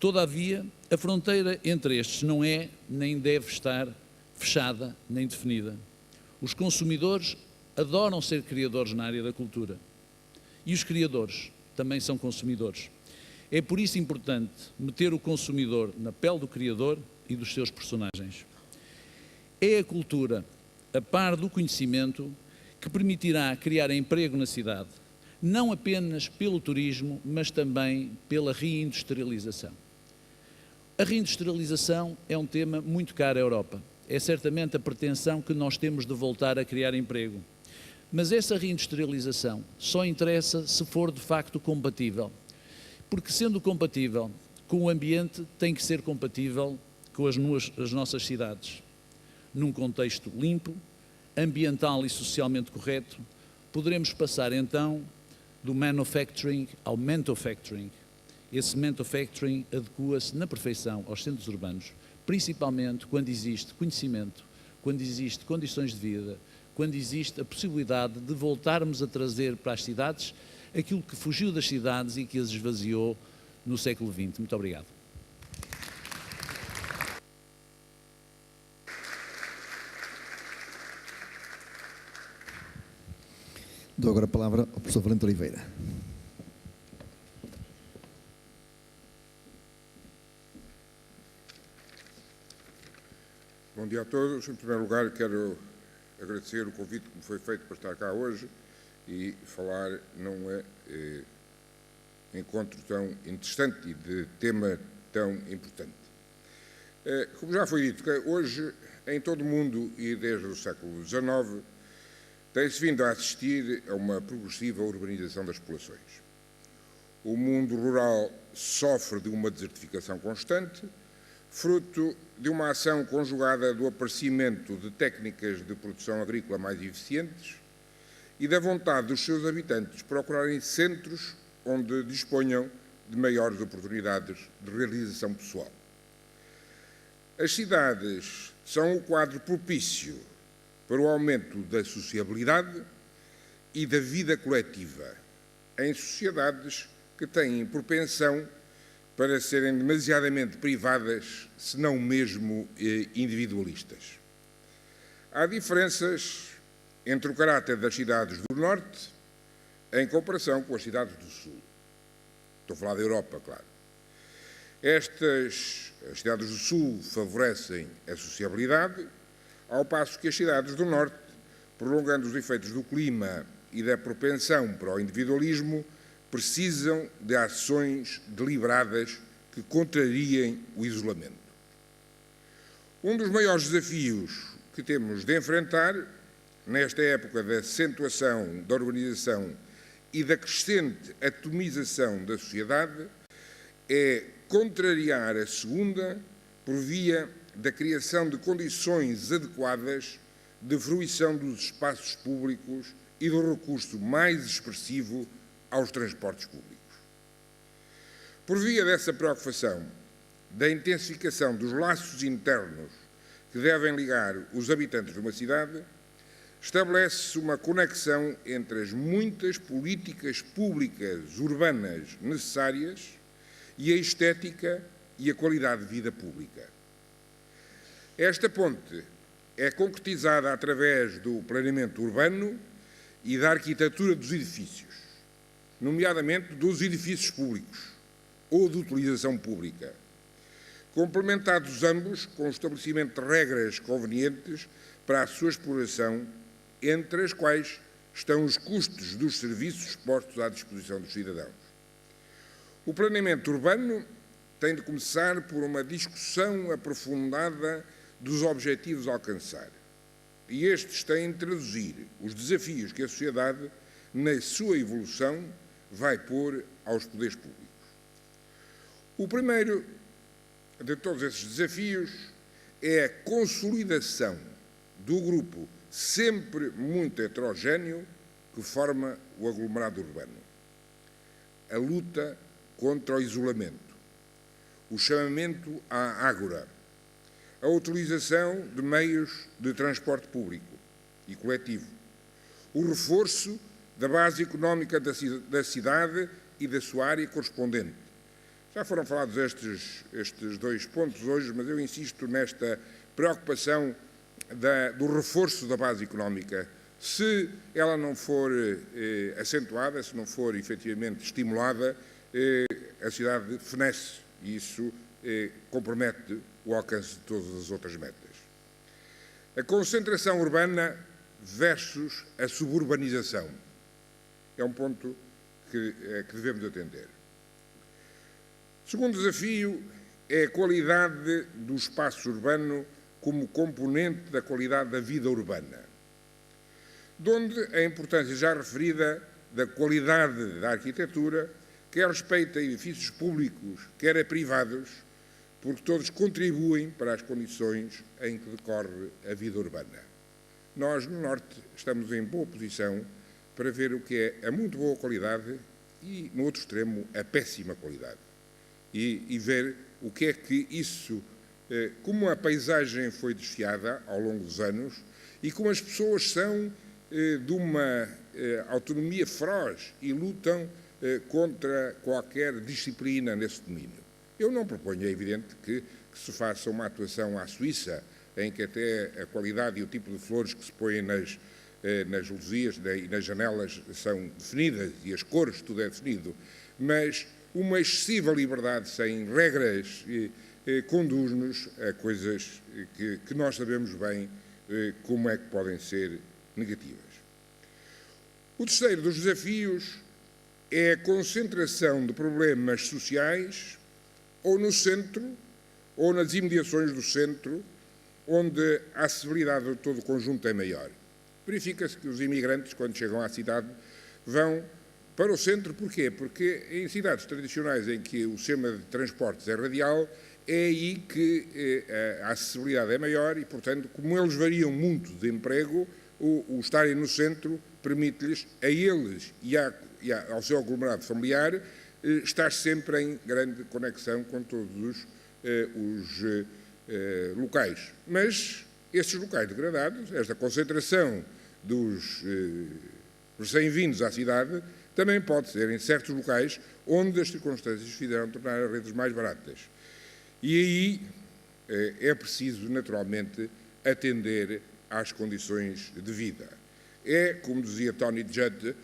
Todavia, a fronteira entre estes não é, nem deve estar fechada, nem definida. Os consumidores adoram ser criadores na área da cultura. E os criadores também são consumidores. É por isso importante meter o consumidor na pele do criador e dos seus personagens. É a cultura, a par do conhecimento, que permitirá criar emprego na cidade, não apenas pelo turismo, mas também pela reindustrialização. A reindustrialização é um tema muito caro à Europa. É certamente a pretensão que nós temos de voltar a criar emprego. Mas essa reindustrialização só interessa se for de facto compatível. Porque sendo compatível com o ambiente, tem que ser compatível com as nossas cidades. Num contexto limpo, ambiental e socialmente correto, poderemos passar então do manufacturing ao mentofacturing. Esse manufacturing adequa-se na perfeição aos centros urbanos, principalmente quando existe conhecimento, quando existe condições de vida, quando existe a possibilidade de voltarmos a trazer para as cidades aquilo que fugiu das cidades e que as esvaziou no século XX. Muito obrigado. Dou agora a palavra ao professor Valente Oliveira. Bom dia a todos. Em primeiro lugar, quero agradecer o convite que me foi feito para estar cá hoje e falar num encontro tão interessante e de tema tão importante. Como já foi dito, hoje, em todo o mundo e desde o século XIX, tem-se vindo a assistir a uma progressiva urbanização das populações. O mundo rural sofre de uma desertificação constante, fruto de uma ação conjugada do aparecimento de técnicas de produção agrícola mais eficientes e da vontade dos seus habitantes procurarem centros onde disponham de maiores oportunidades de realização pessoal. As cidades são o quadro propício para o aumento da sociabilidade e da vida coletiva em sociedades que têm propensão para serem demasiadamente privadas, se não mesmo individualistas. Há diferenças entre o caráter das cidades do Norte em comparação com as cidades do Sul. Estou a falar da Europa, claro. As cidades do Sul favorecem a sociabilidade, ao passo que as cidades do Norte, prolongando os efeitos do clima e da propensão para o individualismo, precisam de ações deliberadas que contrariem o isolamento. Um dos maiores desafios que temos de enfrentar, nesta época da acentuação da urbanização e da crescente atomização da sociedade, é contrariar a segunda por via da criação de condições adequadas de fruição dos espaços públicos e do recurso mais expressivo aos transportes públicos. Por via dessa preocupação, da intensificação dos laços internos que devem ligar os habitantes de uma cidade, estabelece-se uma conexão entre as muitas políticas públicas urbanas necessárias e a estética e a qualidade de vida pública. Esta ponte é concretizada através do planeamento urbano e da arquitetura dos edifícios, nomeadamente dos edifícios públicos ou de utilização pública, complementados ambos com o estabelecimento de regras convenientes para a sua exploração, entre as quais estão os custos dos serviços postos à disposição dos cidadãos. O planeamento urbano tem de começar por uma discussão aprofundada dos objetivos a alcançar. E estes têm de traduzir os desafios que a sociedade, na sua evolução, vai pôr aos poderes públicos. O primeiro de todos esses desafios é a consolidação do grupo sempre muito heterogéneo que forma o aglomerado urbano. A luta contra o isolamento, o chamamento à ágora, a utilização de meios de transporte público e coletivo, o reforço da base económica da cidade e da sua área correspondente. Já foram falados estes dois pontos hoje, mas eu insisto nesta preocupação do reforço da base económica. Se ela não for acentuada, se não for efetivamente estimulada, a cidade fenece e isso compromete o alcance de todas as outras metas. A concentração urbana versus a suburbanização. É um ponto que devemos atender. O segundo desafio é a qualidade do espaço urbano como componente da qualidade da vida urbana, donde a importância já referida da qualidade da arquitetura, quer respeita a edifícios públicos, quer a privados, porque todos contribuem para as condições em que decorre a vida urbana. Nós, no Norte, estamos em boa posição para ver o que é a muito boa qualidade e, no outro extremo, a péssima qualidade. E ver o que é que isso, como a paisagem foi desfiada ao longo dos anos e como as pessoas são de uma autonomia feroz e lutam contra qualquer disciplina nesse domínio. Eu não proponho, é evidente, que se faça uma atuação à Suíça, em que até a qualidade e o tipo de flores que se põem nas luzes e nas janelas são definidas e as cores, tudo é definido, mas uma excessiva liberdade sem regras conduz-nos a coisas que nós sabemos bem como é que podem ser negativas. O terceiro dos desafios é a concentração de problemas sociais ou no centro ou nas imediações do centro, onde a acessibilidade de todo o conjunto é maior. Verifica-se que os imigrantes, quando chegam à cidade, vão para o centro. Porquê? Porque em cidades tradicionais em que o sistema de transportes é radial, é aí que a acessibilidade é maior e, portanto, como eles variam muito de emprego, o estarem no centro permite-lhes, a eles e ao seu aglomerado familiar, estar sempre em grande conexão com todos os locais. Mas esses locais degradados, esta concentração dos recém-vindos à cidade, também pode ser em certos locais onde as circunstâncias fizeram tornar as redes mais baratas. E aí é preciso, naturalmente, atender às condições de vida. É, como dizia Tony Judd,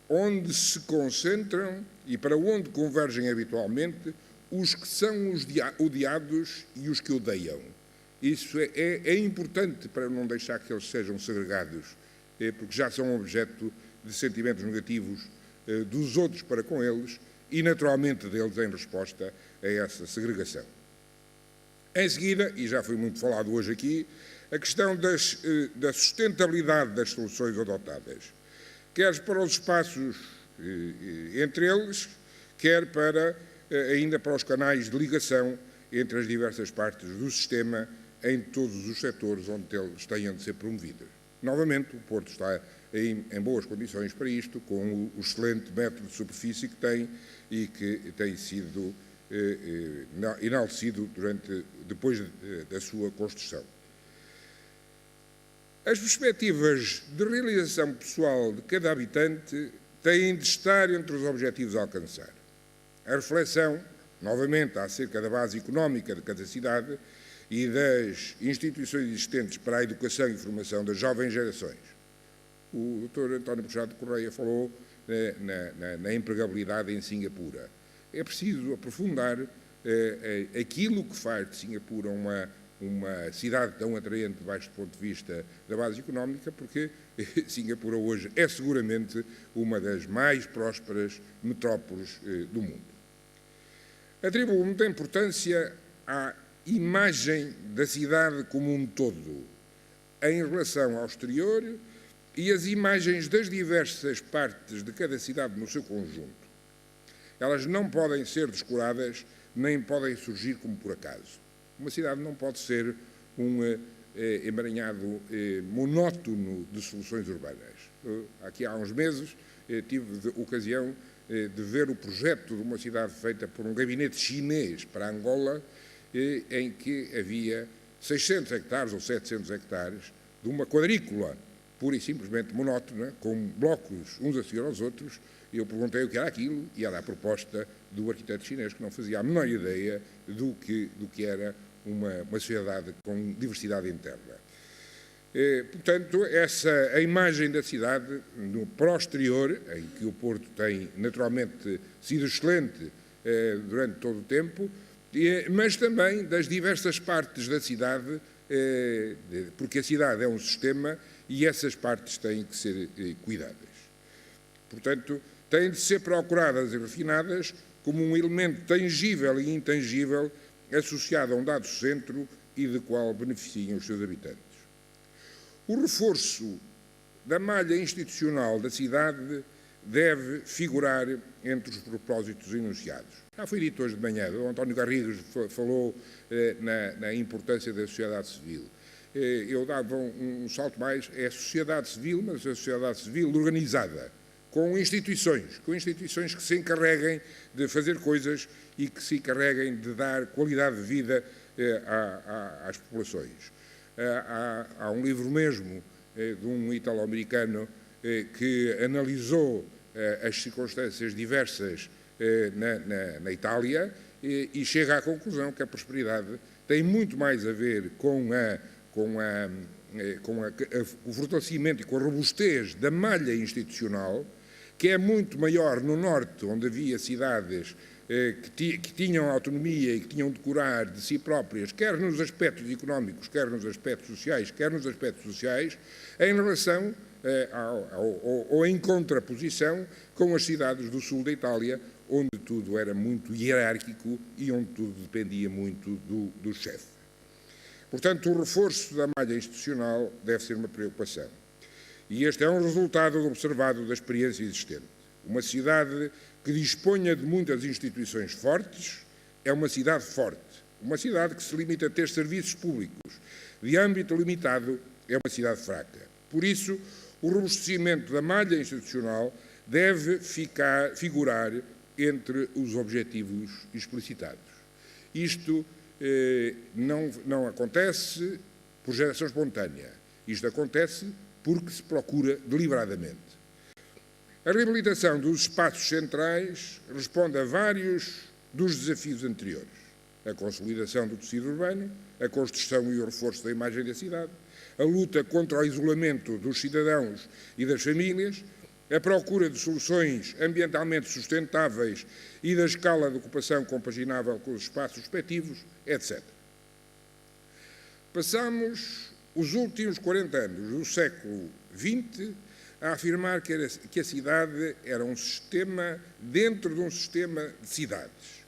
onde se concentram e para onde convergem habitualmente os que são os odiados e os que odeiam. Isso é importante para não deixar que eles sejam segregados, porque já são objeto de sentimentos negativos dos outros para com eles e, naturalmente, deles em resposta a essa segregação. Em seguida, e já foi muito falado hoje aqui, a questão da sustentabilidade das soluções adotadas, quer para os espaços entre eles, quer ainda para os canais de ligação entre as diversas partes do sistema em todos os setores onde eles tenham de ser promovidos. Novamente, o Porto está em boas condições para isto, com o excelente método de superfície que tem e que tem sido enaltecido depois da sua construção. As perspectivas de realização pessoal de cada habitante têm de estar entre os objetivos a alcançar. A reflexão, novamente, acerca da base económica de cada cidade e das instituições existentes para a educação e formação das jovens gerações. O Dr. António Puxado de Correia falou na empregabilidade em Singapura. É preciso aprofundar aquilo que faz de Singapura uma cidade tão atraente debaixo do ponto de vista da base económica, porque Singapura hoje é seguramente uma das mais prósperas metrópoles do mundo. Atribuo muita importância à imagem da cidade como um todo, em relação ao exterior e as imagens das diversas partes de cada cidade no seu conjunto. Elas não podem ser descuradas, nem podem surgir como por acaso. Uma cidade não pode ser um emaranhado monótono de soluções urbanas. Aqui há uns meses tive ocasião de ver o projeto de uma cidade feita por um gabinete chinês para Angola, em que havia 600 hectares ou 700 hectares de uma quadrícula pura e simplesmente monótona, com blocos uns a seguir aos outros. Eu perguntei o que era aquilo e era a proposta do arquiteto chinês, que não fazia a menor ideia do que era uma sociedade com diversidade interna. Portanto, a imagem da cidade para o exterior, em que o Porto tem naturalmente sido excelente durante todo o tempo, mas também das diversas partes da cidade porque a cidade é um sistema e essas partes têm que ser cuidadas. Portanto, têm de ser procuradas e refinadas como um elemento tangível e intangível associado a um dado centro e de qual beneficiam os seus habitantes. O reforço da malha institucional da cidade deve figurar entre os propósitos enunciados. Já foi dito hoje de manhã, o António Garrigues falou na importância da sociedade civil. Eu dava um salto mais, é a sociedade civil, mas a sociedade civil organizada, com instituições que se encarreguem de fazer coisas e que se encarreguem de dar qualidade de vida às populações. Há um livro mesmo de um italo-americano que analisou as circunstâncias diversas na Itália e chega à conclusão que a prosperidade tem muito mais a ver com o fortalecimento e com a robustez da malha institucional, que é muito maior no norte, onde havia cidades que tinham autonomia e que tinham de curar de si próprias, quer nos aspectos económicos, quer nos aspectos sociais, em relação ou em contraposição com as cidades do sul da Itália, onde tudo era muito hierárquico e onde tudo dependia muito do chefe. Portanto, o reforço da malha institucional deve ser uma preocupação. E este é um resultado observado da experiência existente. Uma cidade que disponha de muitas instituições fortes é uma cidade forte. Uma cidade que se limita a ter serviços públicos de âmbito limitado é uma cidade fraca. Por isso, o robustecimento da malha institucional deve figurar entre os objetivos explicitados. Isto não acontece por geração espontânea. Isto acontece porque se procura deliberadamente. A reabilitação dos espaços centrais responde a vários dos desafios anteriores. A consolidação do tecido urbano, a construção e o reforço da imagem da cidade, a luta contra o isolamento dos cidadãos e das famílias, a procura de soluções ambientalmente sustentáveis e da escala de ocupação compaginável com os espaços respectivos, etc. Passamos os últimos 40 anos do século XX a afirmar que a cidade era um sistema dentro de um sistema de cidades.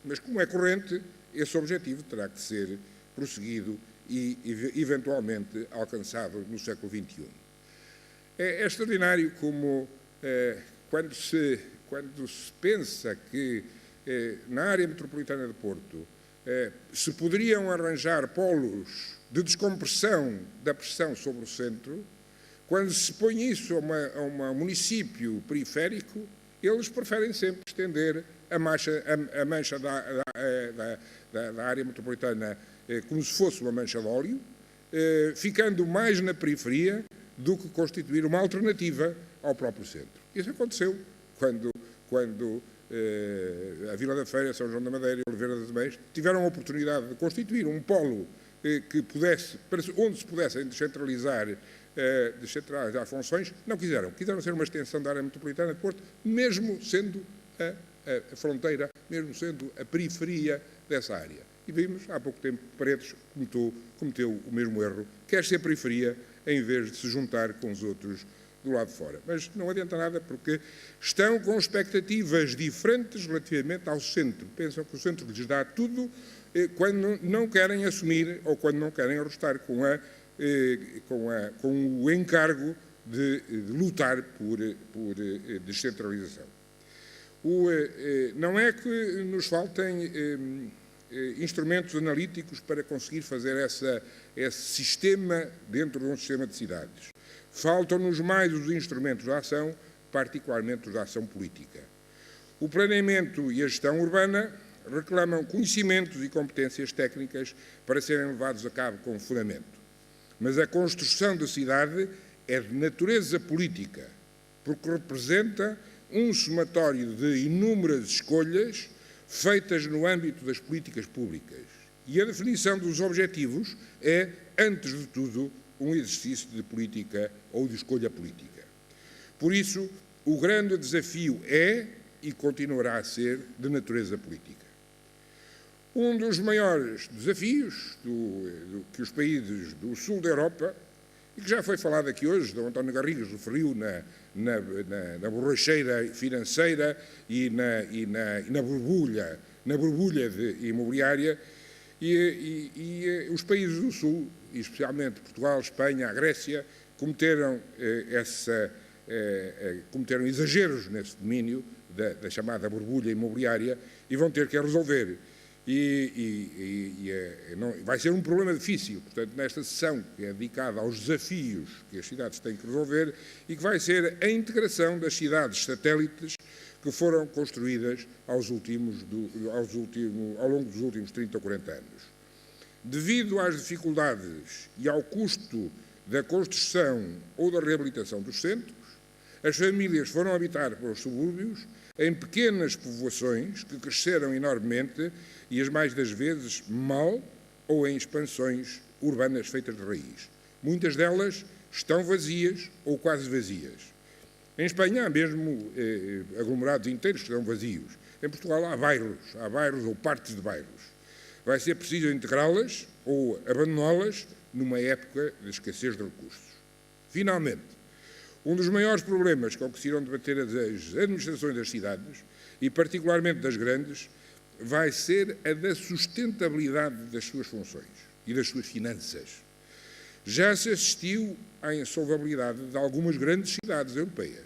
Mas, como é corrente, esse objetivo terá que ser prosseguido e, eventualmente, alcançado no século XXI. É extraordinário como, quando se pensa que na área metropolitana de Porto se poderiam arranjar polos de descompressão da pressão sobre o centro, quando se põe isso a um município periférico, eles preferem sempre estender a mancha da área metropolitana como se fosse uma mancha de óleo, ficando mais na periferia do que constituir uma alternativa ao próprio centro. Isso aconteceu quando a Vila da Feira, São João da Madeira e Oliveira das Meias tiveram a oportunidade de constituir um polo onde se pudessem descentralizar funções, não quiseram. Quiseram ser uma extensão da área metropolitana de Porto, mesmo sendo a fronteira, mesmo sendo a periferia dessa área. E vimos, há pouco tempo, Paredes cometeu o mesmo erro, quer ser periferia, em vez de se juntar com os outros do lado de fora. Mas não adianta nada, porque estão com expectativas diferentes relativamente ao centro. Pensam que o centro lhes dá tudo quando não querem assumir ou quando não querem arrostar com o encargo de lutar por descentralização. Não é que nos faltem instrumentos analíticos para conseguir fazer esse sistema dentro de um sistema de cidades. Faltam-nos mais os instrumentos de ação, particularmente os de ação política. O planeamento e a gestão urbana reclamam conhecimentos e competências técnicas para serem levados a cabo com fundamento. Mas a construção da cidade é de natureza política, porque representa um somatório de inúmeras escolhas feitas no âmbito das políticas públicas. E a definição dos objetivos é, antes de tudo, um exercício de política ou de escolha política. Por isso, o grande desafio é e continuará a ser de natureza política. Um dos maiores desafios que os países do sul da Europa, e que já foi falado aqui hoje, Dr. António Garrigues referiu na borracheira financeira e na borbulha imobiliária, e os países do sul, e especialmente Portugal, Espanha, a Grécia, cometeram exageros nesse domínio da chamada borbulha imobiliária e vão ter que a resolver. Vai ser um problema difícil, portanto, nesta sessão que é dedicada aos desafios que as cidades têm que resolver e que vai ser a integração das cidades satélites que foram construídas ao longo dos últimos 30 ou 40 anos. Devido às dificuldades e ao custo da construção ou da reabilitação dos centros, as famílias foram habitar para os subúrbios em pequenas povoações que cresceram enormemente e as mais das vezes mal ou em expansões urbanas feitas de raiz. Muitas delas estão vazias ou quase vazias. Em Espanha há mesmo aglomerados inteiros que estão vazios. Em Portugal há bairros ou partes de bairros. Vai ser preciso integrá-las ou abandoná-las numa época de escassez de recursos. Finalmente, um dos maiores problemas com que se irão debater as administrações das cidades, e particularmente das grandes, vai ser a da sustentabilidade das suas funções e das suas finanças. Já se assistiu à insolvabilidade de algumas grandes cidades europeias.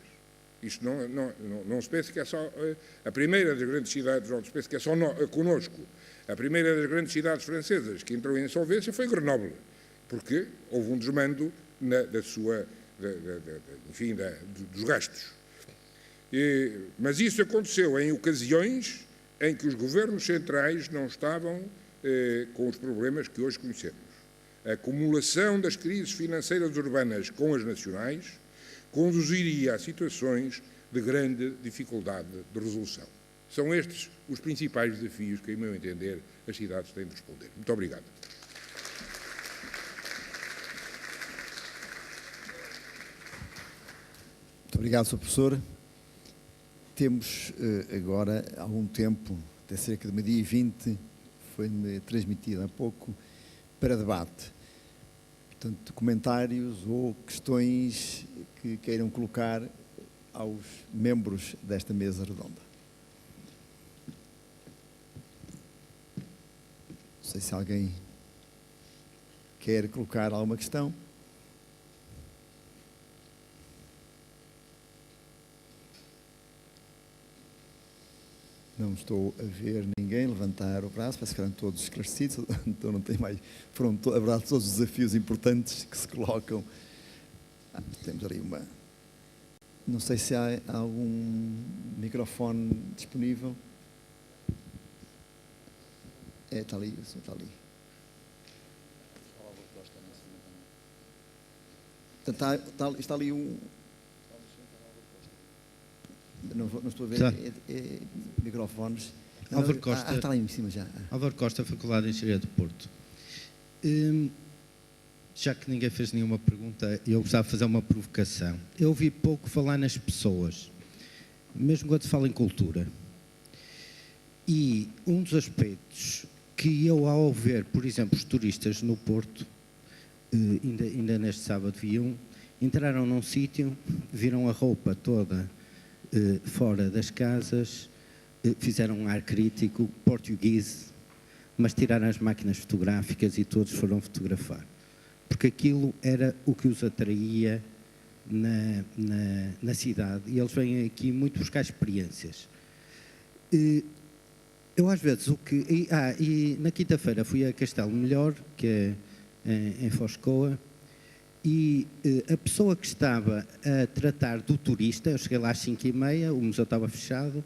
Isto não se pensa que é só a primeira das grandes cidades, não se pensa que é só conosco. A primeira das grandes cidades francesas que entrou em insolvência foi Grenoble, porque houve um desmando dos gastos. Mas isso aconteceu em ocasiões em que os governos centrais não estavam com os problemas que hoje conhecemos. A acumulação das crises financeiras urbanas com as nacionais conduziria a situações de grande dificuldade de resolução. São estes os principais desafios que, em meu entender, as cidades têm de responder. Muito obrigado. Muito obrigado, Sr. Professor. Temos agora algum tempo, até cerca de 12h20, foi-me transmitido há pouco, para debate. Portanto, comentários ou questões que queiram colocar aos membros desta mesa redonda. Não sei se alguém quer colocar alguma questão. Não estou a ver ninguém levantar o braço, parece que eram todos esclarecidos, então não tem mais. Foram abordados todos os desafios importantes que se colocam. Temos ali uma. Não sei se há algum microfone disponível. Está ali, está ali. Está ali um. Não estou a ver microfones. Álvaro Costa, está lá em cima já. Álvaro Costa, Faculdade de Engenharia do Porto. Já que ninguém fez nenhuma pergunta, eu gostava de fazer uma provocação. Eu ouvi pouco falar nas pessoas, mesmo quando se fala em cultura. E um dos aspectos que eu, ao ver, por exemplo, os turistas no Porto, ainda neste sábado vi entraram num sítio, viram a roupa toda fora das casas, fizeram um ar crítico português, mas tiraram as máquinas fotográficas e todos foram fotografar. Porque aquilo era o que os atraía na cidade. E eles vêm aqui muito buscar experiências. Eu às vezes e na quinta-feira fui a Castelo Melhor, que é em Foscoa, e a pessoa que estava a tratar do turista, eu cheguei lá às 5h30, o museu estava fechado,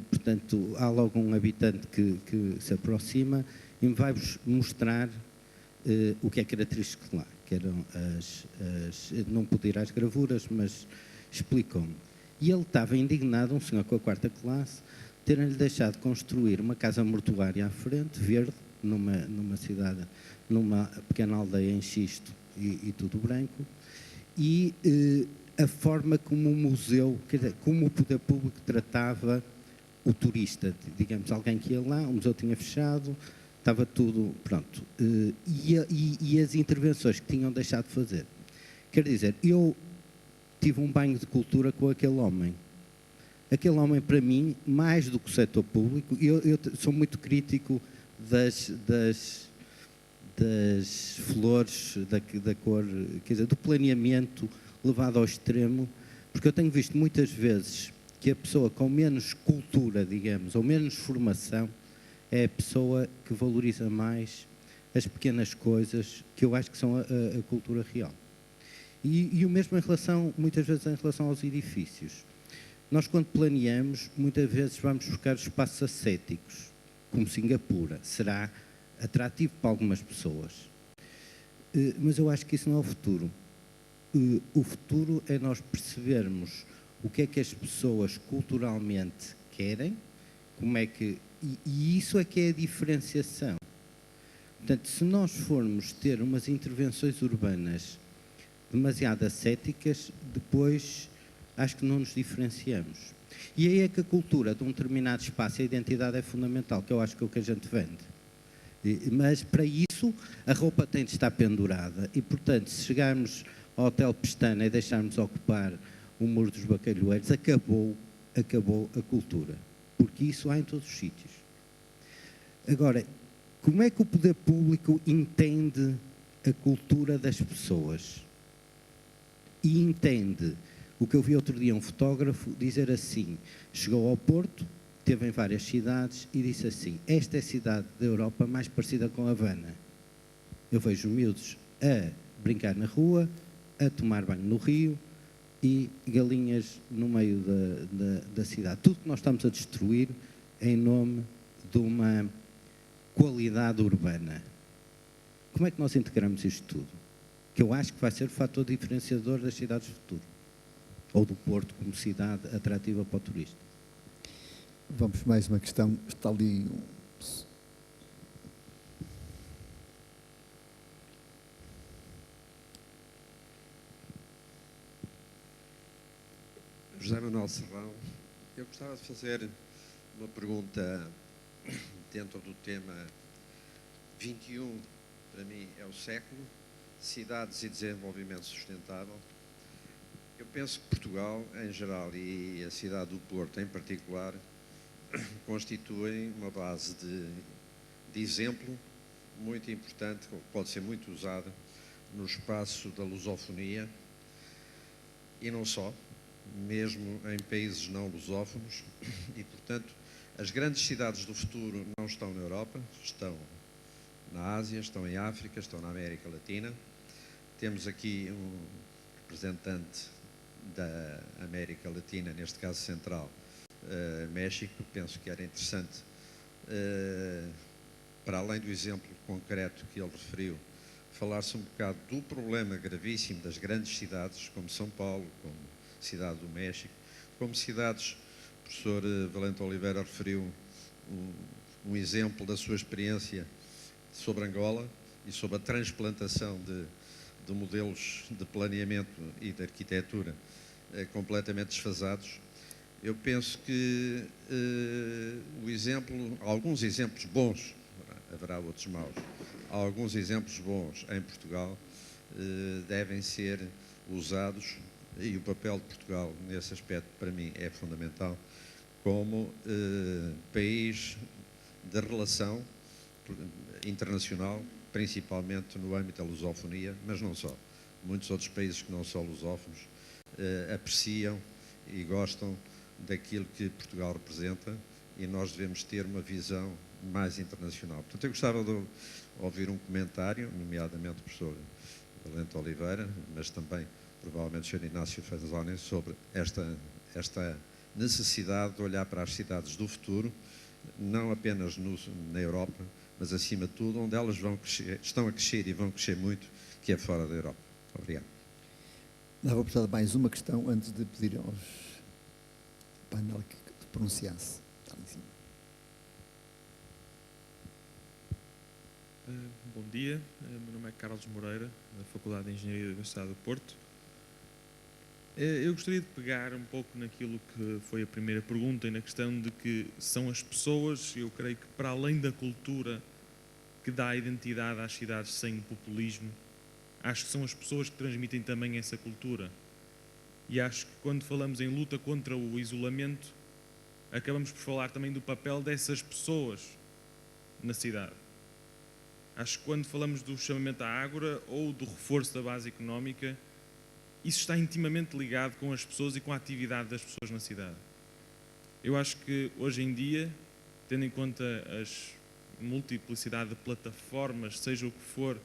portanto há logo um habitante que se aproxima e me vai mostrar o que é característico lá, que eram não pude ir às gravuras, mas explicou-me. E ele estava indignado, um senhor com a 4ª classe, terem-lhe deixado construir uma casa mortuária à frente, verde, numa cidade, numa pequena aldeia em xisto e tudo branco, e a forma como o museu, como o poder público tratava o turista, digamos, alguém que ia lá, o museu tinha fechado, estava tudo pronto. E as intervenções que tinham deixado de fazer. Quer dizer, eu tive um banho de cultura com aquele homem. Aquele homem, para mim, mais do que o setor público, eu sou muito crítico das flores, da cor, quer dizer, do planeamento levado ao extremo, porque eu tenho visto muitas vezes que a pessoa com menos cultura, digamos, ou menos formação, é a pessoa que valoriza mais as pequenas coisas, que eu acho que são a cultura real. E o mesmo muitas vezes em relação aos edifícios. Nós, quando planeamos, muitas vezes vamos buscar espaços ascéticos, como Singapura. Será atrativo para algumas pessoas. Mas eu acho que isso não é o futuro. O futuro é nós percebermos o que é que as pessoas culturalmente querem, como é que... E isso é que é a diferenciação. Portanto, se nós formos ter umas intervenções urbanas demasiado ascéticas, depois acho que não nos diferenciamos. E aí é que a cultura de um determinado espaço e a identidade é fundamental, que eu acho que é o que a gente vende. Mas, para isso, a roupa tem de estar pendurada. E, portanto, se chegarmos ao Hotel Pestana e deixarmos ocupar o Muro dos Bacalhoeiros, acabou a cultura. Porque isso há em todos os sítios. Agora, como é que o poder público entende a cultura das pessoas? E entende o que eu vi outro dia um fotógrafo dizer assim, chegou ao Porto, esteve em várias cidades e disse assim, esta é a cidade da Europa mais parecida com a Havana. Eu vejo miúdos a brincar na rua, a tomar banho no rio e galinhas no meio da cidade. Tudo que nós estamos a destruir em nome de uma qualidade urbana. Como é que nós integramos isto tudo? Que eu acho que vai ser o fator diferenciador das cidades do futuro. Ou do Porto como cidade atrativa para o turista. Vamos mais uma questão. Está ali... José Manuel Serrão, eu gostava de fazer uma pergunta dentro do tema 21, para mim é o século, cidades e desenvolvimento sustentável. Eu penso que Portugal, em geral, e a cidade do Porto, em particular, constituem uma base de exemplo muito importante, que pode ser muito usada no espaço da lusofonia, e não só, mesmo em países não lusófonos, e, portanto, as grandes cidades do futuro não estão na Europa, estão na Ásia, estão em África, estão na América Latina. Temos aqui um representante da América Latina, neste caso central, México. Penso que era interessante, para além do exemplo concreto que ele referiu, falar-se um bocado do problema gravíssimo das grandes cidades, como São Paulo, como Cidade do México, como cidades. O professor Valente Oliveira referiu um exemplo da sua experiência sobre Angola e sobre a transplantação de modelos de planeamento e de arquitetura completamente desfasados. Eu penso que alguns exemplos bons, haverá outros maus, alguns exemplos bons em Portugal devem ser usados, e o papel de Portugal nesse aspecto para mim é fundamental, como país de relação internacional, principalmente no âmbito da lusofonia, mas não só. Muitos outros países que não são lusófonos apreciam e gostam daquilo que Portugal representa, e nós devemos ter uma visão mais internacional. Portanto, eu gostava de ouvir um comentário, nomeadamente do professor Valente Oliveira, mas também provavelmente o Sr. Inácio Fanzoni, sobre esta necessidade de olhar para as cidades do futuro, não apenas na Europa, mas acima de tudo, onde elas estão a crescer e vão crescer muito, que é fora da Europa. Obrigado. Vou precisar de mais uma questão antes de pedir aos painel que pronunciasse. Está ali em cima. Bom dia, meu nome é Carlos Moreira, da Faculdade de Engenharia da Universidade do Porto. Eu gostaria de pegar um pouco naquilo que foi a primeira pergunta e na questão de que são as pessoas, eu creio que para além da cultura que dá identidade às cidades sem populismo, acho que são as pessoas que transmitem também essa cultura. E acho que quando falamos em luta contra o isolamento, acabamos por falar também do papel dessas pessoas na cidade. Acho que quando falamos do chamamento à ágora ou do reforço da base económica, isso está intimamente ligado com as pessoas e com a atividade das pessoas na cidade. Eu acho que hoje em dia, tendo em conta as multiplicidade de plataformas, seja o que for,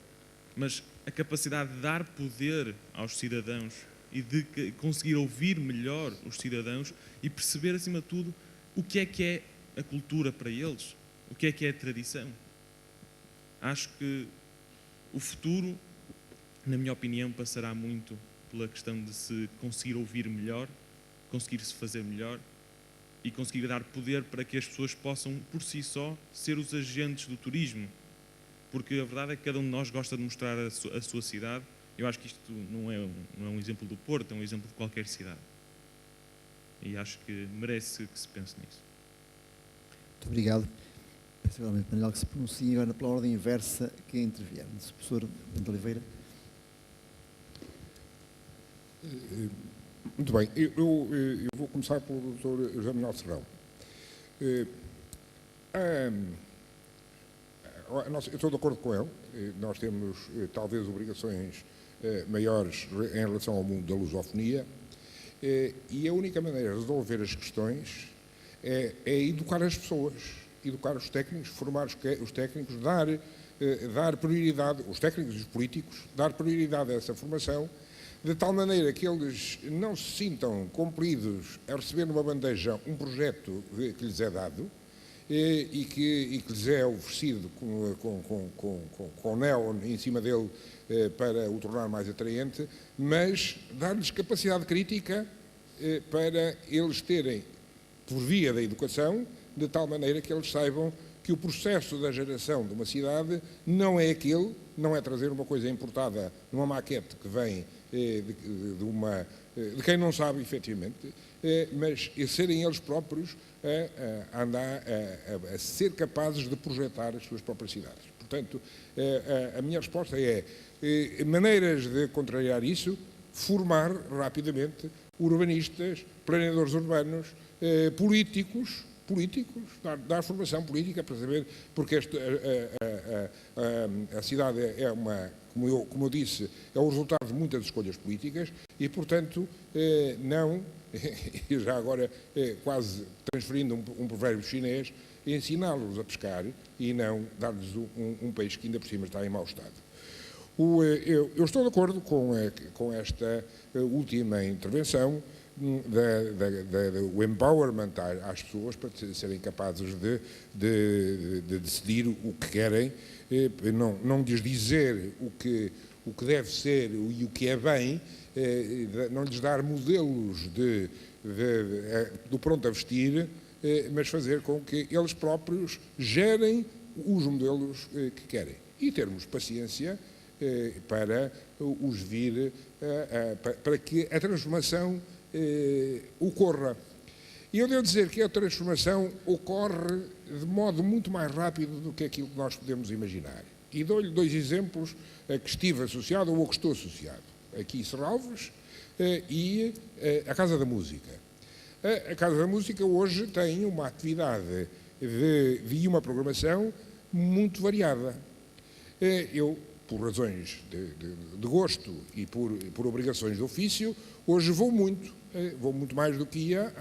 mas a capacidade de dar poder aos cidadãos e de conseguir ouvir melhor os cidadãos e perceber, acima de tudo, o que é a cultura para eles, o que é a tradição. Acho que o futuro, na minha opinião, passará muito pela questão de se conseguir ouvir melhor, conseguir se fazer melhor e conseguir dar poder para que as pessoas possam, por si só, ser os agentes do turismo. Porque a verdade é que cada um de nós gosta de mostrar a sua cidade. Eu acho que isto não é um exemplo do Porto, é um exemplo de qualquer cidade. E acho que merece que se pense nisso. Muito obrigado. Peço agora ao Manuel que se pronuncie agora pela ordem inversa que intervier. O professor Bento Oliveira. Muito bem, eu vou começar pelo Dr. José Manuel Serrão. Eu estou de acordo com ele, nós temos talvez obrigações maiores em relação ao mundo da lusofonia e a única maneira de resolver as questões é educar as pessoas, educar os técnicos, formar os técnicos, dar prioridade, os técnicos e os políticos, dar prioridade a essa formação, de tal maneira que eles não se sintam compelidos a receber numa bandeja um projeto que lhes é dado e que lhes é oferecido com neon em cima dele para o tornar mais atraente, mas dar-lhes capacidade crítica para eles terem, por via da educação, de tal maneira que eles saibam que o processo da geração de uma cidade não é aquele, não é trazer uma coisa importada numa maquete que vem de quem não sabe efetivamente, mas serem eles próprios a ser capazes de projetar as suas próprias cidades. Portanto, a minha resposta é maneiras de contrariar isso, formar rapidamente urbanistas, planeadores urbanos, políticos, dar formação política para saber, porque a cidade é como eu disse, é o resultado de muitas escolhas políticas e, portanto, não, e já agora quase transferindo um provérbio chinês, ensiná-los a pescar e não dar-lhes um peixe que ainda por cima está em mau estado. Eu estou de acordo com esta última intervenção, o empowerment às pessoas para serem capazes de decidir o que querem, não lhes dizer o que deve ser e o que é bem, não lhes dar modelos do pronto a vestir, mas fazer com que eles próprios gerem os modelos que querem. E termos paciência para os vir, para que a transformação ocorra. E eu devo dizer que a transformação ocorre de modo muito mais rápido do que aquilo que nós podemos imaginar. E dou-lhe dois exemplos a que estive associado ou a que estou associado. Aqui Serralves e a Casa da Música. A Casa da Música hoje tem uma atividade e uma programação muito variada. Eu, por razões de gosto e por obrigações de ofício, hoje vou muito mais do que ia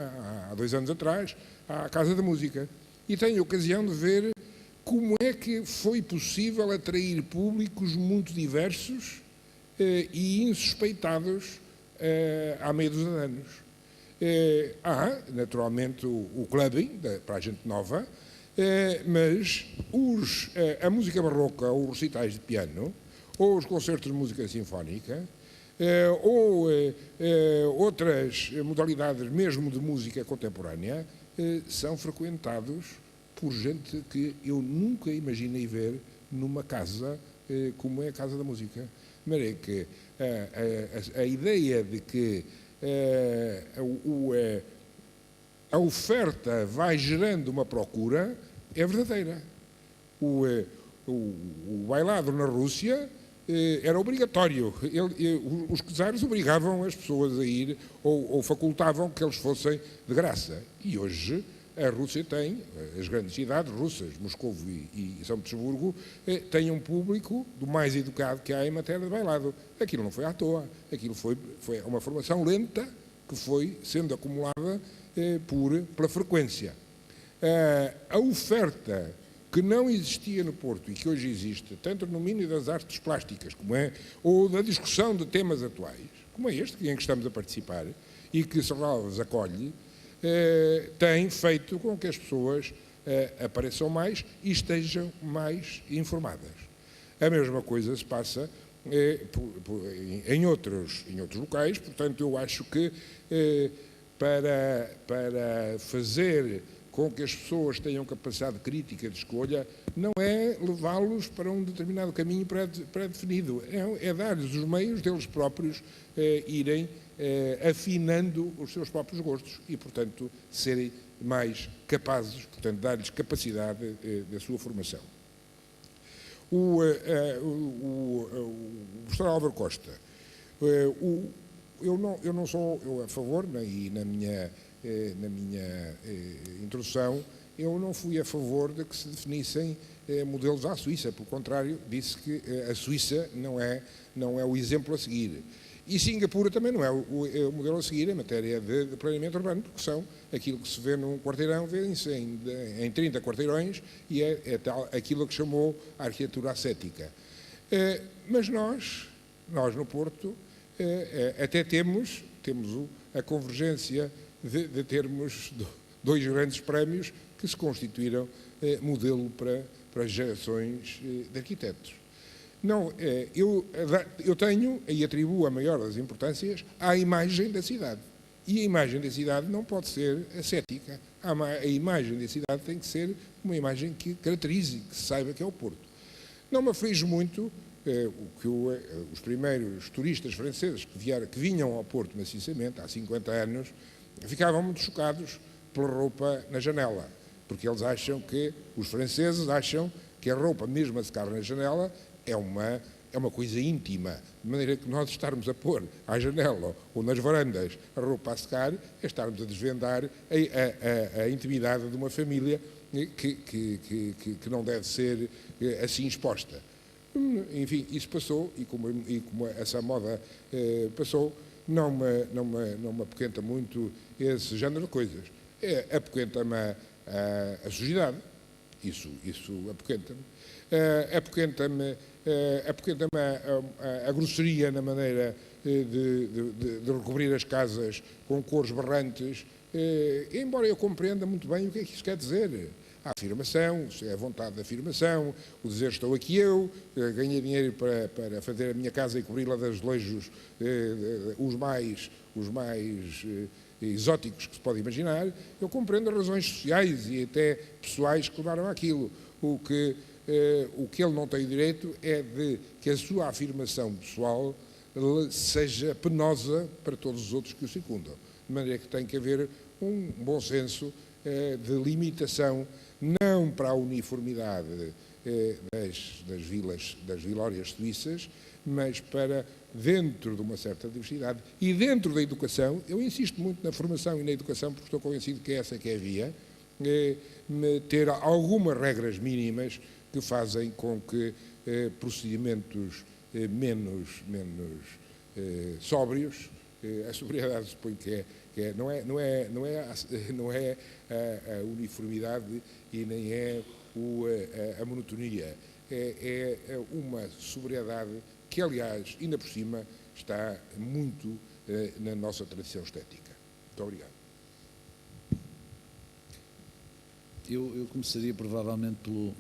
há 2 anos atrás à Casa da Música. E tenho a ocasião de ver como é que foi possível atrair públicos muito diversos e insuspeitados há meio dos anos. Há, naturalmente, o clubbing, para a gente nova, mas a música barroca ou os recitais de piano, ou os concertos de música sinfónica, ou outras modalidades mesmo de música contemporânea, são frequentados por gente que eu nunca imaginei ver numa casa como é a Casa da Música. Mas é que a ideia de que a oferta vai gerando uma procura, é verdadeira. O bailado na Rússia era obrigatório. Os czares obrigavam as pessoas a ir ou facultavam que eles fossem de graça. E hoje a Rússia tem, as grandes cidades russas, Moscou e São Petersburgo, têm um público do mais educado que há em matéria de bailado. Aquilo não foi à toa. Aquilo foi uma formação lenta que foi sendo acumulada pela frequência. A oferta que não existia no Porto e que hoje existe, tanto no domínio das artes plásticas, ou da discussão de temas atuais, como é este em que estamos a participar, e que Serralves acolhe, tem feito com que as pessoas apareçam mais e estejam mais informadas. A mesma coisa se passa em outros locais, portanto, eu acho que para fazer com que as pessoas tenham capacidade crítica de escolha, não é levá-los para um determinado caminho pré-definido, é dar-lhes os meios deles próprios irem afinando os seus próprios gostos e, portanto, serem mais capazes, portanto, dar-lhes capacidade da sua formação. O professor Álvaro Costa, eu não sou a favor, e na minha introdução, eu não fui a favor de que se definissem modelos à Suíça, pelo contrário, disse que a Suíça não é o exemplo a seguir. E Singapura também não é o modelo a seguir em matéria de planeamento urbano, porque são aquilo que se vê num quarteirão, vê-se em 30 quarteirões, e é tal aquilo que chamou a arquitetura ascética. Mas nós no Porto, até temos a convergência de termos dois grandes prémios que se constituíram modelo para gerações de arquitetos. Não, eu tenho e atribuo a maior das importâncias à imagem da cidade. E a imagem da cidade não pode ser ascética. A imagem da cidade tem que ser uma imagem que caracterize, que se saiba que é o Porto. Não me aflige muito que os primeiros turistas franceses que vinham ao Porto maciçamente, há 50 anos, ficavam muito chocados pela roupa na janela, porque eles os franceses acham que a roupa, mesmo a secar na janela, é uma coisa íntima, de maneira que nós estarmos a pôr à janela ou nas varandas a roupa a secar, é estarmos a desvendar a intimidade de uma família que não deve ser assim exposta. Enfim, isso passou, e como essa moda passou, não me apoquenta muito esse género de coisas. Apoquenta-me a sujidade, isso apoquenta-me. Apoquenta-me a grosseria na maneira de recobrir as casas com cores berrantes, embora eu compreenda muito bem o que é que isso quer dizer. A afirmação, a vontade de afirmação, o dizer estou aqui eu, ganhei dinheiro para fazer a minha casa e cobri-la de azulejos os mais exóticos que se pode imaginar. Eu compreendo as razões sociais e até pessoais que levaram àquilo. O que ele não tem direito é de que a sua afirmação pessoal seja penosa para todos os outros que o circundam. De maneira que tem que haver um bom senso de limitação, não para a uniformidade das vilórias suíças, mas para, dentro de uma certa diversidade, e dentro da educação, eu insisto muito na formação e na educação, porque estou convencido que essa que é a via, ter algumas regras mínimas que fazem com que procedimentos menos sóbrios, a sobriedade suponho que não é a uniformidade e nem é a monotonia, é uma sobriedade que, aliás, ainda por cima, está muito na nossa tradição estética. Muito obrigado. Eu começaria provavelmente pelo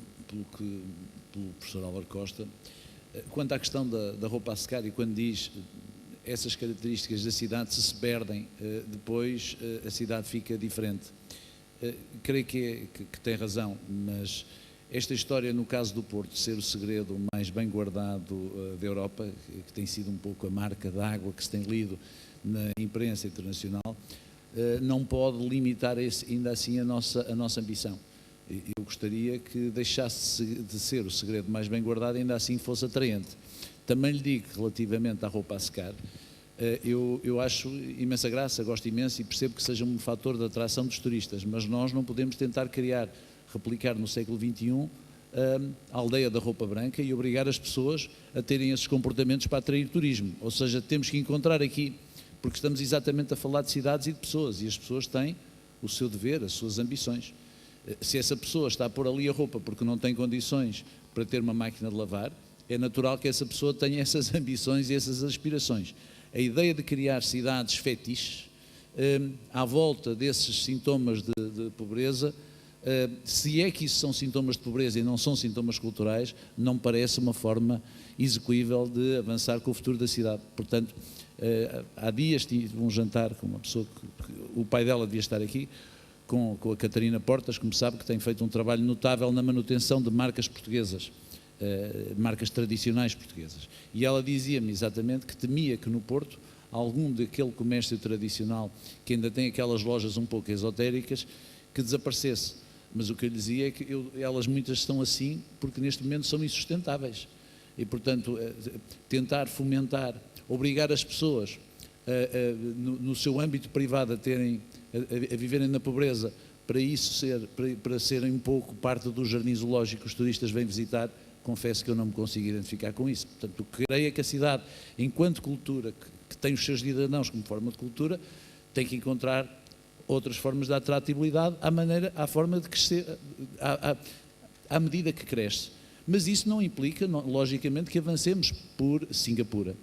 professor Álvaro Costa. Quanto à questão da roupa a secar, e quando diz essas características da cidade, se perdem, depois a cidade fica diferente. Creio que tem razão, mas Esta história, no caso do Porto, ser o segredo mais bem guardado da Europa, que tem sido um pouco a marca d'água que se tem lido na imprensa internacional, não pode limitar ainda assim a nossa ambição. Eu gostaria que deixasse de ser o segredo mais bem guardado e ainda assim fosse atraente. Também lhe digo que relativamente à roupa a secar, eu acho imensa graça, gosto imenso e percebo que seja um fator de atração dos turistas, mas nós não podemos tentar replicar no século XXI a aldeia da roupa branca e obrigar as pessoas a terem esses comportamentos para atrair turismo. Ou seja, temos que encontrar aqui, porque estamos exatamente a falar de cidades e de pessoas, e as pessoas têm o seu dever, as suas ambições. Se essa pessoa está a pôr ali a roupa porque não tem condições para ter uma máquina de lavar, é natural que essa pessoa tenha essas ambições e essas aspirações. A ideia de criar cidades fetiches à volta desses sintomas de pobreza, se é que isso são sintomas de pobreza e não são sintomas culturais, não me parece uma forma execuível de avançar com o futuro da cidade. Portanto, há dias tive um jantar com uma pessoa que o pai dela devia estar aqui, com a Catarina Portas, como sabe, que tem feito um trabalho notável na manutenção de marcas portuguesas, marcas tradicionais portuguesas. E ela dizia-me exatamente que temia que no Porto algum daquele comércio tradicional, que ainda tem aquelas lojas um pouco esotéricas, que desaparecesse. Mas o que eu lhe dizia é que elas muitas estão assim porque neste momento são insustentáveis. E, portanto, tentar fomentar, obrigar as pessoas no seu âmbito privado a viverem na pobreza, para serem um pouco parte do jardim zoológico que os turistas vêm visitar, confesso que eu não me consigo identificar com isso. Portanto, o que creio é que a cidade, enquanto cultura, que tem os seus cidadãos como forma de cultura, tem que encontrar outras formas de atratividade à forma de crescer, à medida que cresce. Mas isso não implica, logicamente, que avancemos por Singapura.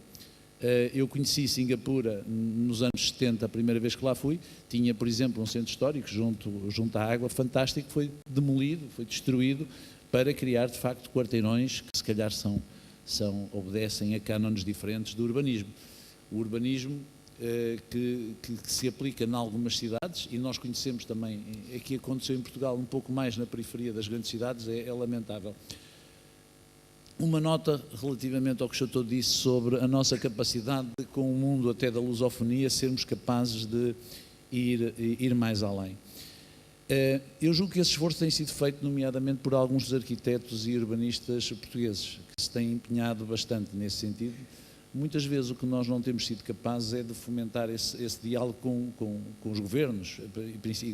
Eu conheci Singapura nos anos 70, a primeira vez que lá fui, tinha, por exemplo, um centro histórico junto à água, fantástico, foi demolido, foi destruído, para criar, de facto, quarteirões que se calhar obedecem a cânones diferentes do urbanismo. O urbanismo que se aplica em algumas cidades, e nós conhecemos também, aqui aconteceu em Portugal um pouco mais na periferia das grandes cidades, é lamentável. Uma nota relativamente ao que o Chateau disse sobre a nossa capacidade de, com o mundo até da lusofonia, sermos capazes de ir mais além. Eu julgo que esse esforço tem sido feito, nomeadamente, por alguns dos arquitetos e urbanistas portugueses, que se têm empenhado bastante nesse sentido. Muitas vezes o que nós não temos sido capazes é de fomentar esse diálogo com os governos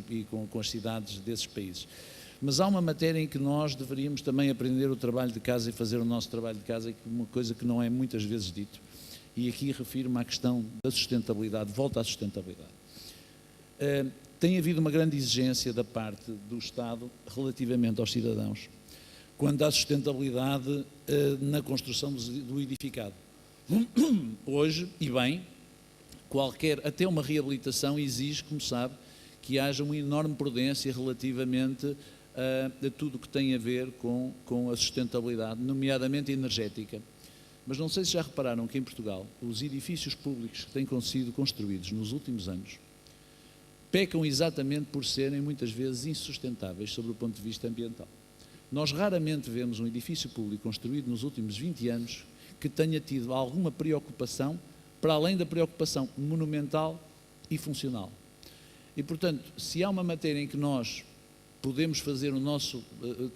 e com as cidades desses países. Mas há uma matéria em que nós deveríamos também aprender o trabalho de casa e fazer o nosso trabalho de casa, uma coisa que não é muitas vezes dito. E aqui refiro-me à questão da sustentabilidade, volta à sustentabilidade. Tem havido uma grande exigência da parte do Estado relativamente aos cidadãos, quanto à sustentabilidade na construção do edificado. Hoje, e bem, até uma reabilitação exige, como sabe, que haja uma enorme prudência relativamente a tudo o que tem a ver com a sustentabilidade, nomeadamente energética. Mas não sei se já repararam que em Portugal os edifícios públicos que têm sido construídos nos últimos anos pecam exatamente por serem muitas vezes insustentáveis sobre o ponto de vista ambiental. Nós raramente vemos um edifício público construído nos últimos 20 anos que tenha tido alguma preocupação, para além da preocupação monumental e funcional. E, portanto, se há uma matéria em que nós podemos fazer o nosso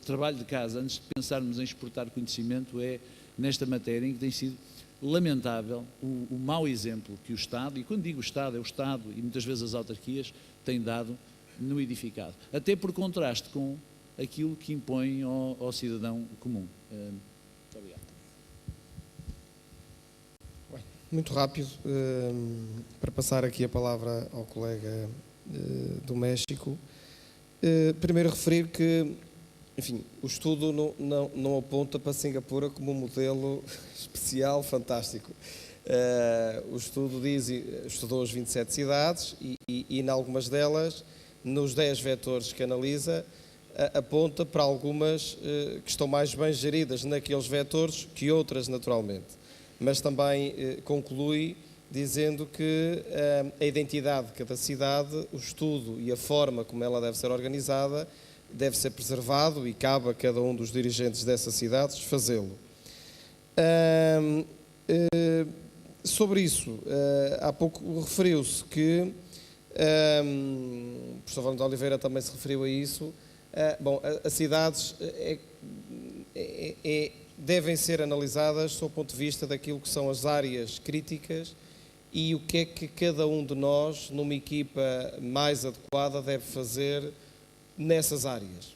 trabalho de casa antes de pensarmos em exportar conhecimento, é nesta matéria em que tem sido lamentável o mau exemplo que o Estado, e quando digo o Estado, é o Estado e muitas vezes as autarquias, têm dado no edificado. Até por contraste com aquilo que impõe ao cidadão comum. Muito obrigado. Muito rápido, para passar aqui a palavra ao colega do México. Primeiro referir que, enfim, o estudo não aponta para Singapura como um modelo especial, fantástico. O estudo estudou as 27 cidades e em algumas delas, nos 10 vetores que analisa, aponta para algumas que estão mais bem geridas naqueles vetores que outras, naturalmente. Mas também conclui dizendo que a identidade de cada cidade, o estudo e a forma como ela deve ser organizada deve ser preservado e cabe a cada um dos dirigentes dessas cidades fazê-lo. Sobre isso, há pouco referiu-se que, o professor Valente Oliveira também se referiu a isso, as cidades devem ser analisadas sob o ponto de vista daquilo que são as áreas críticas e o que é que cada um de nós, numa equipa mais adequada, deve fazer nessas áreas.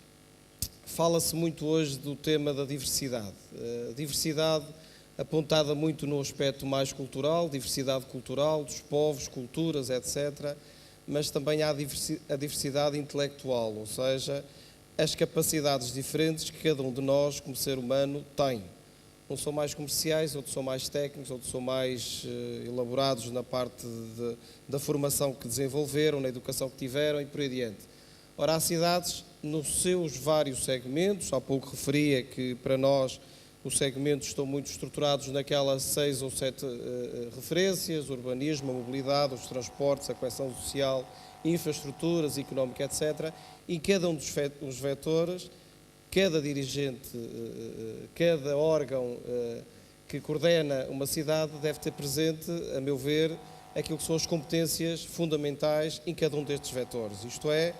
Fala-se muito hoje do tema da diversidade. Diversidade apontada muito no aspecto mais cultural, diversidade cultural dos povos, culturas, etc. Mas também há a diversidade intelectual, ou seja, as capacidades diferentes que cada um de nós, como ser humano, tem. Uns são mais comerciais, outros são mais técnicos, outros são mais elaborados na parte da formação que desenvolveram, na educação que tiveram e por aí adiante. Ora, há cidades, nos seus vários segmentos, há pouco referia que para nós os segmentos estão muito estruturados naquelas 6 ou 7 referências: urbanismo, a mobilidade, os transportes, a coesão social, infraestruturas, económica, etc. E cada um dos vetores, cada dirigente, cada órgão que coordena uma cidade deve ter presente, a meu ver, aquilo que são as competências fundamentais em cada um destes vetores. Isto é,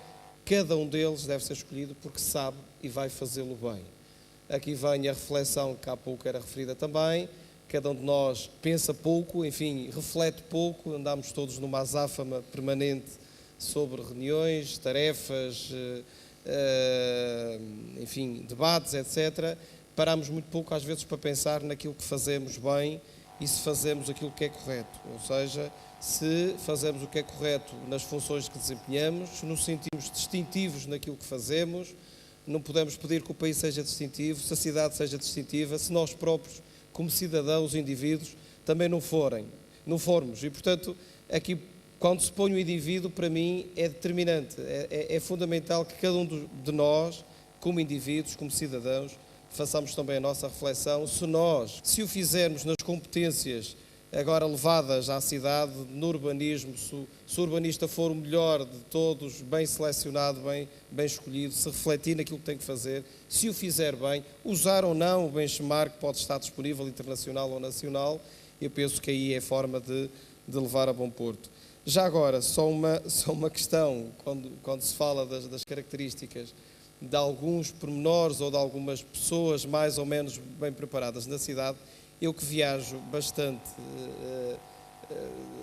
cada um deles deve ser escolhido porque sabe e vai fazê-lo bem. Aqui vem a reflexão que há pouco era referida também. Cada um de nós pensa pouco, enfim, reflete pouco. Andamos todos numa azáfama permanente sobre reuniões, tarefas, enfim, debates, etc. Paramos muito pouco, às vezes, para pensar naquilo que fazemos bem e se fazemos aquilo que é correto. Ou seja, se fazemos o que é correto nas funções que desempenhamos, se nos sentimos distintivos naquilo que fazemos. Não podemos pedir que o país seja distintivo, se a cidade seja distintiva, se nós próprios, como cidadãos, indivíduos, também não formos. E, portanto, aqui, quando se põe o indivíduo, para mim, é determinante. É fundamental que cada um de nós, como indivíduos, como cidadãos, façamos também a nossa reflexão. Se o fizermos nas competências agora levadas à cidade, no urbanismo, se o urbanista for o melhor de todos, bem selecionado, bem escolhido, se refletir naquilo que tem que fazer, se o fizer bem, usar ou não o benchmark que pode estar disponível, internacional ou nacional, eu penso que aí é a forma de levar a bom porto. Já agora, só uma questão, quando se fala das características de alguns pormenores ou de algumas pessoas mais ou menos bem preparadas na cidade, eu que viajo bastante,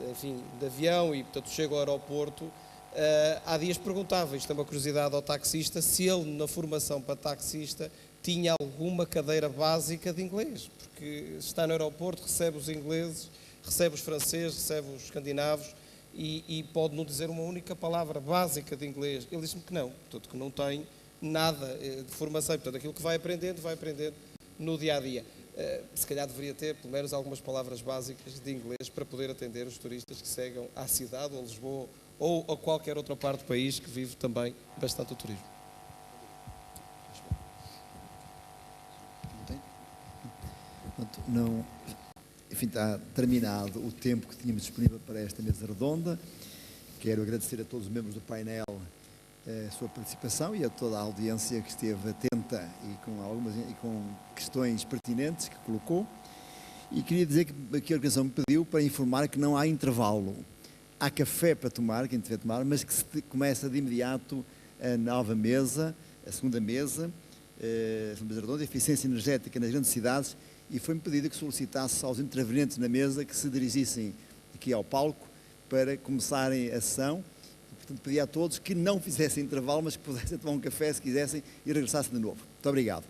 enfim, de avião e, portanto, chego ao aeroporto, há dias perguntava, isto é uma curiosidade ao taxista, se ele, na formação para taxista, tinha alguma cadeira básica de inglês, porque está no aeroporto, recebe os ingleses, recebe os franceses, recebe os escandinavos e pode não dizer uma única palavra básica de inglês. Ele disse-me que não, portanto, que não tem nada de formação, portanto, aquilo que vai aprendendo no dia-a-dia. Se calhar deveria ter pelo menos algumas palavras básicas de inglês para poder atender os turistas que chegam à cidade ou a Lisboa ou a qualquer outra parte do país que vive também bastante o turismo. Não, enfim, está terminado o tempo que tínhamos disponível para esta mesa redonda. Quero agradecer a todos os membros do painel a sua participação e a toda a audiência que esteve atenta e com questões pertinentes que colocou. E queria dizer que a organização me pediu para informar que não há intervalo. Há café para tomar, quem tiver a tomar, mas que se começa de imediato a nova mesa, a segunda mesa redonda, eficiência energética nas grandes cidades, e foi-me pedido que solicitasse aos intervenientes na mesa que se dirigissem aqui ao palco para começarem a sessão. Portanto, pedi a todos que não fizessem intervalo, mas que pudessem tomar um café se quisessem e regressassem de novo. Muito obrigado.